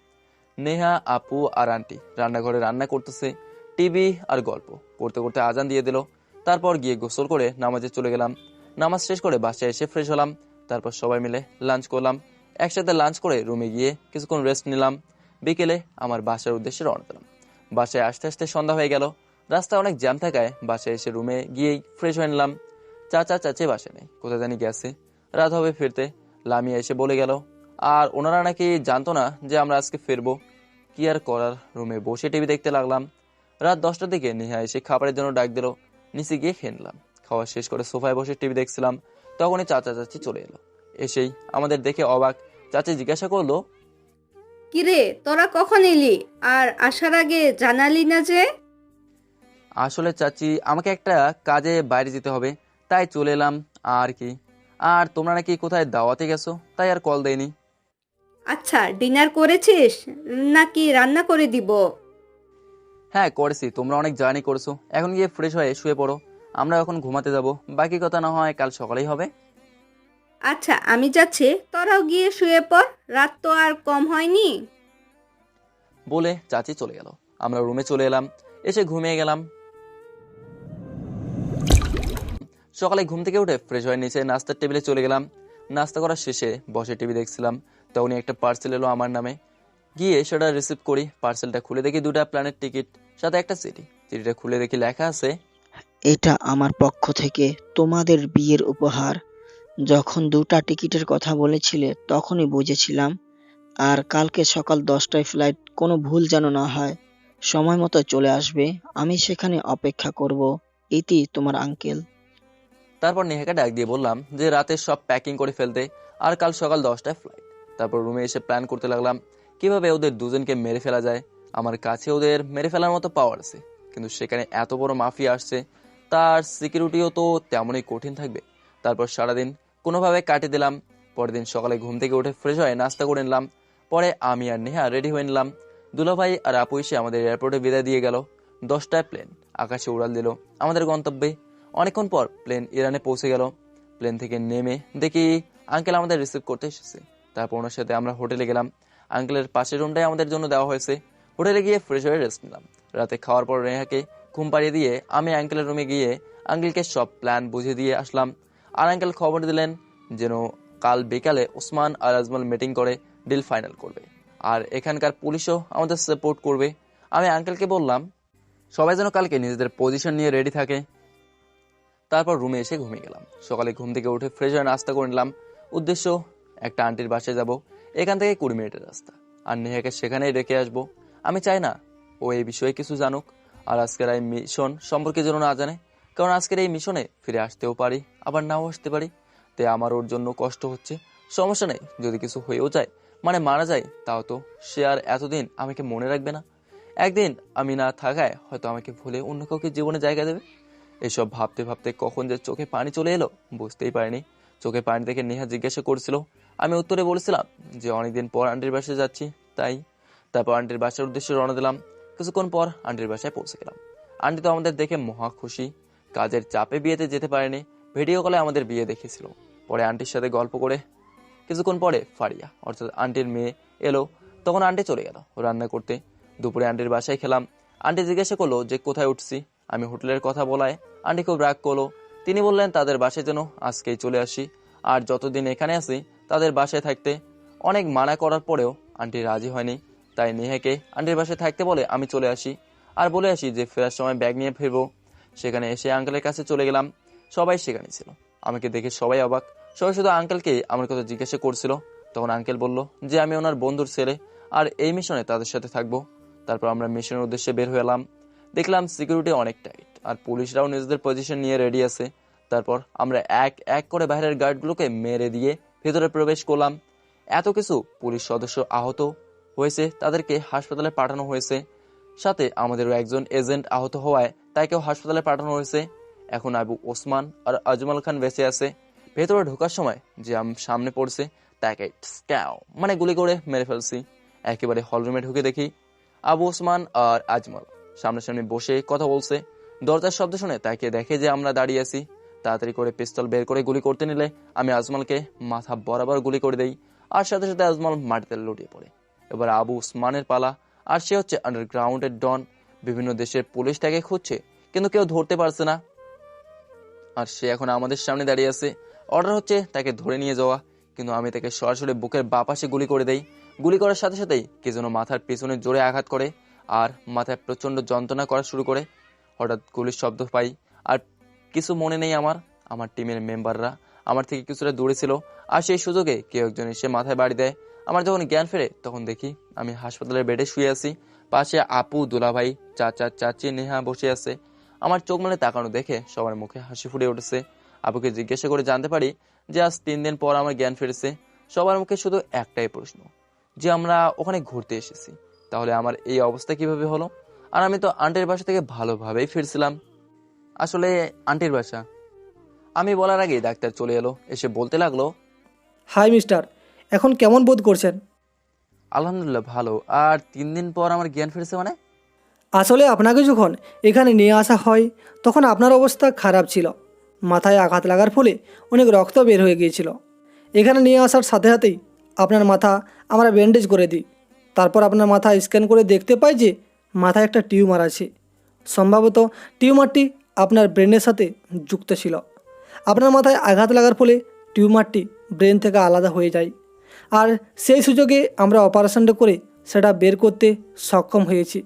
নেহা, আপু আর আন্টি রান্নাঘরে রান্না করতেছে, টিভি আর গল্প করতে করতে আজান দিয়ে দিল। তারপর গিয়ে গোসল করে নামাজে চলে গেলাম। নামাজ শেষ করে বাসায় এসে ফ্রেশ হলাম। তারপর সবাই মিলে লাঞ্চ করলাম। একসাথে লাঞ্চ করে রুমে গিয়ে কিছুক্ষণ রেস্ট নিলাম। বিকেলে আমার বাসার উদ্দেশ্যে রওনা দিলাম। বাসায় আসতে আসতে সন্ধ্যা হয়ে গেল। রাস্তায় অনেক জ্যাম থাকায় বাসায় এসে রুমে গিয়েই ফ্রেশ হয়ে নিলাম। চাচি বাসায় নেই, কোথায় জানি গেছে, রাত হবে ফিরতে। লামিয়া এসে বলে গেল, আর ওনারা নাকি জানতো না যে আমরা আজকে ফিরবো। কি আর করার, রুমে বসে টিভি দেখতে লাগলাম। রাত 10টার দিকে নেহা এসে খাবারের জন্য ডাক দিল। নিচে গিয়ে খেয়ে নিলাম। খাওয়া শেষ করে সোফায় বসে টিভি দেখছিলাম, তখনই চাচি চলে এলো। এসেই আমাদের দেখে অবাক। চাচি জিজ্ঞাসা করলো, কিরে তোরা কখন এলি আর আসার আগে জানালি না যে? আসলে চাচি আমাকে একটা কাজে বাইরে যেতে হবে, তাই চলে এলাম আর কি। আর তোমরা নাকি কোথায় দাওয়াতে গেছো, তাই আর কল দেয়নি। আচ্ছা, ডিনার করেছিস নাকি রান্না করে দিব? হ্যাঁ করেছি, তোমরা অনেক জার্নি করেছো, এখন গিয়ে ফ্রেশ হয়ে শুয়ে পড়ো। আমরা এখন ঘুমাতে যাব, বাকি কথা না হয় কাল সকালেই হবে। আচ্ছা আমি যাচ্ছি, তোরাও গিয়ে শুয়ে পড়, রাত তো আর কম হয়নি। বলে চাচি চলে গেল। আমরা রুমে চলে এলাম, এসে ঘুমিয়ে গেলাম। সকালে ঘুম থেকে উঠে ফ্রেশ হয়ে নিচে নাস্তার টেবিলে চলে গেলাম। নাস্তা করার শেষে বসে টিভি দেখছিলাম, তখনই একটা পার্সেল এলো আমার নামে। গিয়ে সেটা রিসিভ করি। পার্সেলটা খুলে দেখি 2টা প্ল্যানের টিকিট, সাথে একটা চিঠি। চিঠিটা খুলে দেখি লেখা আছে, এটা আমার পক্ষ থেকে তোমাদের বিয়ের উপহার। যখন 2টা টিকিটের কথা বলেছিলে তখনই বুঝেছিলাম। আর কালকে সকাল 10টায় ফ্লাইট, কোনো ভুল যেন না হয়। সময় মতো চলে আসবে, আমি সেখানে অপেক্ষা করব। ইতি, তোমার আঙ্কেল। তারপর নেহাকে ডাক দিয়ে বললাম যে রাতে সব প্যাকিং করে ফেলতে, আর কাল সকাল 10টায় ফ্লাইট। তারপর রুমে এসে প্ল্যান করতে লাগলাম কিভাবে ওদের দুজনকে মেরে ফেলা যায়। আমার কাছে ওদের মেরে ফেলার মতো পাওয়ার আছে, কিন্তু সেখানে এত বড় মাফিয়া আসছে, তার সিকিউরিটিও তো তেমনই কঠিন থাকবে। তারপর সারাদিন কোনোভাবে কাটিয়ে দিলাম। পরের দিন সকালে ঘুম থেকে উঠে ফ্রেশ হয়ে নাস্তা করে নিলাম। পরে আমি আর নেহা রেডি হয়ে নিলাম। দুলাভাই আর আপু এসে আমাদের এয়ারপোর্টে বিদায় দিয়ে গেল। 10টায় প্লেন আকাশে উড়াল দিল আমাদের গন্তব্যে। অনেকক্ষণ পর প্লেন ইরানে পৌঁছে গেল। প্লেন থেকে নেমে দেখি আঙ্কেল আমাদের রিসিভ করতে এসেছে। তারপর ওনার সাথে আমরা হোটেলে গেলাম। আঙ্কেলের পাশের রুমটাই আমাদের জন্য দেওয়া হয়েছে। হোটেলে গিয়ে ফ্রেশ হয়ে রেস্ট নিলাম। রাতে খাওয়ার পর নেহাকে ঘুম পাড়িয়ে দিয়ে আমি আঙ্কেলের রুমে গিয়ে আঙ্কেলকে সব প্ল্যান বুঝিয়ে দিয়ে আসলাম। আর আঙ্কেল খবর দিলেন যেন কাল বিকালে ওসমান আর আজমল মিটিং করে ডিল ফাইনাল করবে, আর এখানকার পুলিশও আমাদের সাপোর্ট করবে। আমি আঙ্কেলকে বললাম সবাই যেন কালকে নিজেদের পজিশন নিয়ে রেডি থাকে। তারপর রুমে এসে ঘুমিয়ে গেলাম। সকালে ঘুম থেকে উঠে ফ্রেশ হয়ে নাস্তা করে নিলাম। উদ্দেশ্য একটা আন্টির বাসায় যাব, এখান থেকে 20 মিনিটের রাস্তা, আর নেহাকে সেখানেই রেখে আসবো। আমি চাই না ও এই বিষয়ে কিছু জানুক, আর আজকের এই মিশন সম্পর্কে যেন না জানে, কারণ আজকের এই মিশনে ফিরে আসতেও পারি, আবার নাও আসতে পারি। তাই আমার ওর জন্য কষ্ট হচ্ছে। সমস্যা নেই, যদি কিছু হয়েও যায়, মানে মারা যায়, তাও তো সে আর এতদিন আমাকে মনে রাখবে না। একদিন আমি না থাকায় হয়তো আমাকে ভুলে অন্য কাউকে জীবনে জায়গা দেবে। এসব ভাবতে ভাবতে কখন যে চোখে পানি চলে এলো বুঝতেই পারিনি। চোখে পানি দেখে নেহা জিজ্ঞাসা করছিল, আমি উত্তরে বলেছিলাম যে অনেকদিন পর আন্টির বাসায় যাচ্ছি তাই। তারপর আন্টির বাসার উদ্দেশ্যে রওনা দিলাম। কিছুক্ষণ পর আন্টির বাসায় পৌঁছে গেলাম। আন্টি তো আমাদের দেখে মহা খুশি। কাজের চাপে বিয়েতে যেতে পারেনি, ভিডিও কলে আমাদের বিয়ে দেখেছিল। পরে আন্টির সাথে গল্প করে কিছুক্ষণ পরে ফারিয়া অর্থাৎ আন্টির মেয়ে এলো, তখন আন্টি চলে গেল রান্না করতে। দুপুরে আন্টির বাসায় খেলাম। আন্টি জিজ্ঞাসা করলো যে কোথায় উঠছি। আমি হোটেলের কথা বলায় আন্টি খুব রাগ করলো। তিনি বললেন তাদের বাসায় যেন আজকেই চলে আসি, আর যতদিন এখানে আছি তাদের বাসায় থাকতে। অনেক মানা করার পরেও আন্টি রাজি হয়নি, তাই নেহাকে আন্টির বাসায় থাকতে বলে আমি চলে আসি, আর বলে আসি যে ফেরার সময় ব্যাগ নিয়ে ফিরবো। সেখানে এসে আঙ্কেলের কাছে চলে গেলাম। সবাই সেখানে ছিল। আমাকে দেখে সবাই অবাক। সবাই শুধু আঙ্কেলকে আমার কথা জিজ্ঞাসা করছিল। তখন আঙ্কেল বলল যে আমি ওনার বন্ধুর ছেলে, আর এই মিশনে তাদের সাথে থাকবো। তারপর আমরা মিশনের উদ্দেশ্যে বের হয়ে এলাম। দেখলাম সিকিউরিটি অনেক টাইট, আর পুলিশরাও নিজেদের পজিশন নিয়ে রেডি আছে। তারপর আমরা এক এক করে বাইরের গার্ডগুলোকে মেরে দিয়ে ভেতরে প্রবেশ করলাম। এত কিছু পুলিশ সদস্য আহত হয়েছে, তাদেরকে হাসপাতালে পাঠানো হয়েছে। সাথে আমাদেরও একজন এজেন্ট আহত হওয়ায় তাকেও হাসপাতালে পাঠানো হয়েছে। এখন আবু ওসমান আর আজমল খান বেঁচে আছে। ভেতরে ঢোকার সময় যে সামনে পড়ছে তাকে স্ক্যাও মানে গুলি করে মেরে ফেলছি। একেবারে হলরুমে ঢুকে দেখি আবু ওসমান আর আজমল সামনাসামনি বসে কথা বলছে। দরজার শব্দ শুনে তাকে দেখে যে আমরা দাঁড়িয়ে আছি। তাড়াতাড়ি করে পিস্তল বের করে গুলি করতে নিলে আমি আজমলকে মাথা বরাবর গুলি করে দেই, আর সাথে সাথে আজমল মাটিতে লুটিয়ে পড়ে। এবার আবু ওসমানের পালা, আর সে হচ্ছে আন্ডারগ্রাউন্ডের ডন। বিভিন্ন দেশের পুলিশ তাকে খুঁজছে, কিন্তু কেউ ধরতে পারছে না। আর সে এখন আমাদের সামনে দাঁড়িয়ে আছে। অর্ডার হচ্ছে তাকে ধরে নিয়ে যাওয়া, কিন্তু আমি তাকে সরাসরি বুকের বাঁ পাশে গুলি করে দেই। গুলি করার সাথে সাথেই কে যেন মাথার পিছনে জোরে আঘাত করে আর মাথায় প্রচণ্ড যন্ত্রণা করা শুরু করে। হঠাৎ গুলির শব্দ পাই আর কিছু মনে নেই আমার টিমের মেম্বাররা আমার থেকে কিছুটা দূরে ছিল আর সেই সুযোগে কেউ একজন এসে মাথায় বাড়ি দেয়। আমার যখন জ্ঞান ফেরে তখন দেখি আমি হাসপাতালের বেডে শুয়ে আছি, পাশে আপু, দুলাভাই, চাচা, চাচি, নেহা বসে আছে। আমার চোখ মেলে তাকানো দেখে সবার মুখে হাসি ফুটে উঠেছে। আপুকে জিজ্ঞাসা করে জানতে পারি যে আজ 3 দিন পর আমার জ্ঞান ফিরেছে। সবার মুখে শুধু একটাই প্রশ্ন, যে আমরা ওখানে ঘুরতে এসেছি, তাহলে আমার এই অবস্থা কিভাবে হলো? আর আমি তো আন্টির বাসা থেকে ভালোভাবেই ফিরছিলাম। আসলে আন্টির বাসা। আমি বলার আগেই ডাক্তার চলে এলো, এসে বলতে লাগলো, হাই মিস্টার, এখন কেমন বোধ করছেন? আলহামদুলিল্লাহ ভালো। আর 3 দিন পর আমার জ্ঞান ফিরেছে মানে? আসলে আপনাকে যখন এখানে নিয়ে আসা হয় তখন আপনার অবস্থা খারাপ ছিল। মাথায় আঘাত লাগার ফলে অনেক রক্ত বের হয়ে গিয়েছিল। এখানে নিয়ে আসার সাথে সাথেই আপনার মাথা আমরা ব্যান্ডেজ করে দিই। তারপর আপনার মাথা স্ক্যান করে দেখতে পাই যে মাথায় একটা টিউমার আছে। সম্ভবত টিউমারটি আপনার ব্রেনের সাথে যুক্ত ছিল। আপনার মাথায় আঘাত লাগার ফলে টিউমারটি ব্রেন থেকে আলাদা হয়ে যায়, আর সেই সুযোগে আমরা অপারেশনটা করে সেটা বের করতে সক্ষম হয়েছি।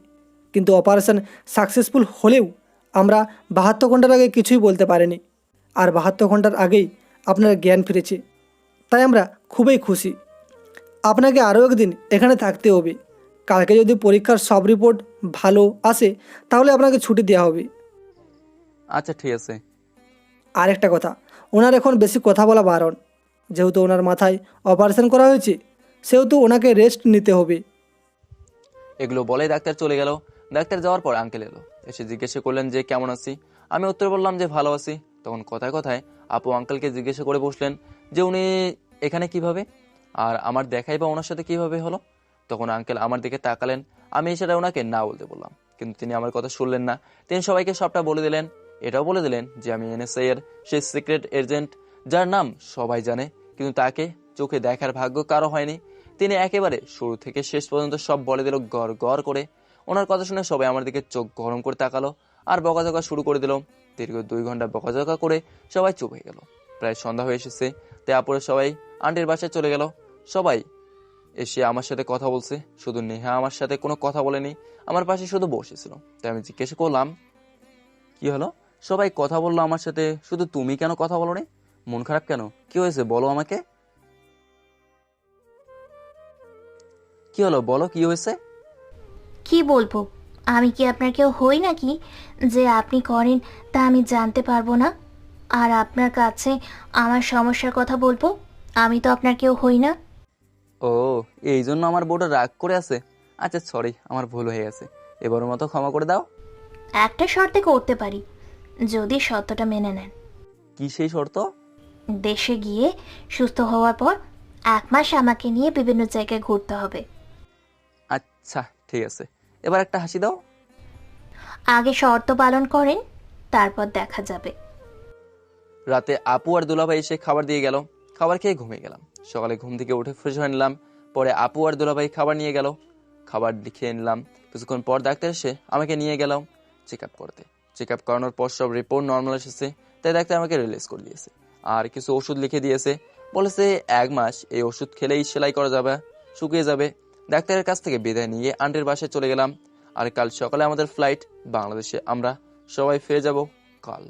কিন্তু অপারেশন সাকসেসফুল হলেও আমরা 72 ঘন্টার আগে কিছুই বলতে পারিনি, আর 72 ঘন্টার আগেই আপনার জ্ঞান ফিরেছে। তাই আমরা খুবই খুশি। আপনাকে আরও একদিন এখানে থাকতে হবে। কালকে যদি পরীক্ষার সব রিপোর্ট ভালো আসে তাহলে আপনাকে ছুটি দেওয়া হবে। আচ্ছা ঠিক আছে। আর একটা কথা, ওনার এখন বেশি কথা বলা বারণ। যেহেতু ওনার মাথায় অপারেশন করা হয়েছে সেহেতু ওনাকে রেস্ট নিতে হবে। এগুলো বলে ডাক্তার চলে গেল। ডাক্তার যাওয়ার পর আঙ্কেল এলো, এসে জিজ্ঞাসা করলেন যে কেমন আছি। আমি উত্তর বললাম যে ভালো আছি। তখন কথায় কথায় আপু আঙ্কেলকে জিজ্ঞাসা করে বসলেন যে উনি এখানে কিভাবে, আর আমার দেখাই বা ওনার সাথে কিভাবে হলো। তখন আঙ্কেল আমার দিকে তাকালেন। আমি সেটা ওনাকে না বলতে বললাম, কিন্তু তিনি আমার কথা শুনলেন না। তিনি সবাইকে সবটা বলে দিলেন। এটাও বলে দিলেন যে আমি এনএসআই এর সেই সিক্রেট এজেন্ট যার নাম সবাই জানে, কিন্তু তাকে চোখে দেখার ভাগ্য কারো হয়নি। তিনি একেবারে শুরু থেকে শেষ পর্যন্ত সব বলে দিল গড় গড় করে। ওনার কথা শুনে সবাই আমার দিকে চোখ গরম করে তাকালো আর বকাঝকা শুরু করে দিল। দীর্ঘ 2 ঘন্টা বকাঝকা করে সবাই চুপ হয়ে গেল। প্রায় সন্ধ্যা হয়ে এসেছে, তাই আপুরে সবাই আন্টির বাসায় চলে গেল। সবাই এসে আমার সাথে কথা বলছে, শুধু নেহা আমার সাথে কোনো কথা বলেনি, আমার পাশে শুধু বসেছিল। তাই আমি জিজ্ঞাসা করলাম, কি হলো? সবাই কথা বললো আমার সাথে, শুধু তুমি কেন কথা বলো নি? মন খারাপ কেন? কি হয়েছে বলো আমাকে। কি হলো বলো, কি হয়েছে? কি বলবো? আমি কি আপনার কেউ হই নাকি যে আপনি করেন তা আমি জানতে পারবো না আর আপনার কাছে আমার সমস্যার কথা বলবো? আমি তো আপনার কেউ হই না। ও, এই জন্য আমার বউটা রাগ করে আছে। আচ্ছা সরি, আমার ভুল হয়ে গেছে, এবারের মতো ক্ষমা করে দাও। একটা শর্তে করতে পারি, যদি শর্তটা মেনে নেন। কি সেই শর্ত? দেশে গিয়ে সুস্থ হওয়ার পর 1 মাস আমাকে নিয়ে বিভিন্ন জায়গায় ঘুরতে হবে। আচ্ছা ঠিক আছে, এবার একটা হাসি দাও। আগে শর্ত পালন করেন, তারপর দেখা যাবে। রাতে আপু আর দুলাভাই এসে খাবার দিয়ে গেল। খাবার খেয়ে ঘুমিয়ে গেলাম। সকালে ঘুম থেকে উঠে ফ্রেশ হয়ে নিলাম। পরে আপু আর দুলাভাই খাবার নিয়ে গেল, খাবার খেয়ে নিলাম। কিছুক্ষণ পর ডাক্তার এসে আমাকে নিয়ে গেলাম চেক আপ করতে। চেক আপ করানোর পর সব রিপোর্ট নর্মাল এসেছে, তাই ডাক্তার আমাকে রিলিজ করে দিয়েছে আর কিছু ওষুধ লিখে দিয়েছে। বলেছে 1 মাস এই ওষুধ খেলেই সেলাই করা যাবে, শুকিয়ে যাবে। ডাক্তারের কাছ থেকে বিদায় নিয়ে আন্টির বাসায় চলে গেলাম। আর কাল সকালে আমাদের ফ্লাইট, বাংলাদেশে আমরা সবাই ফিরে যাব কাল।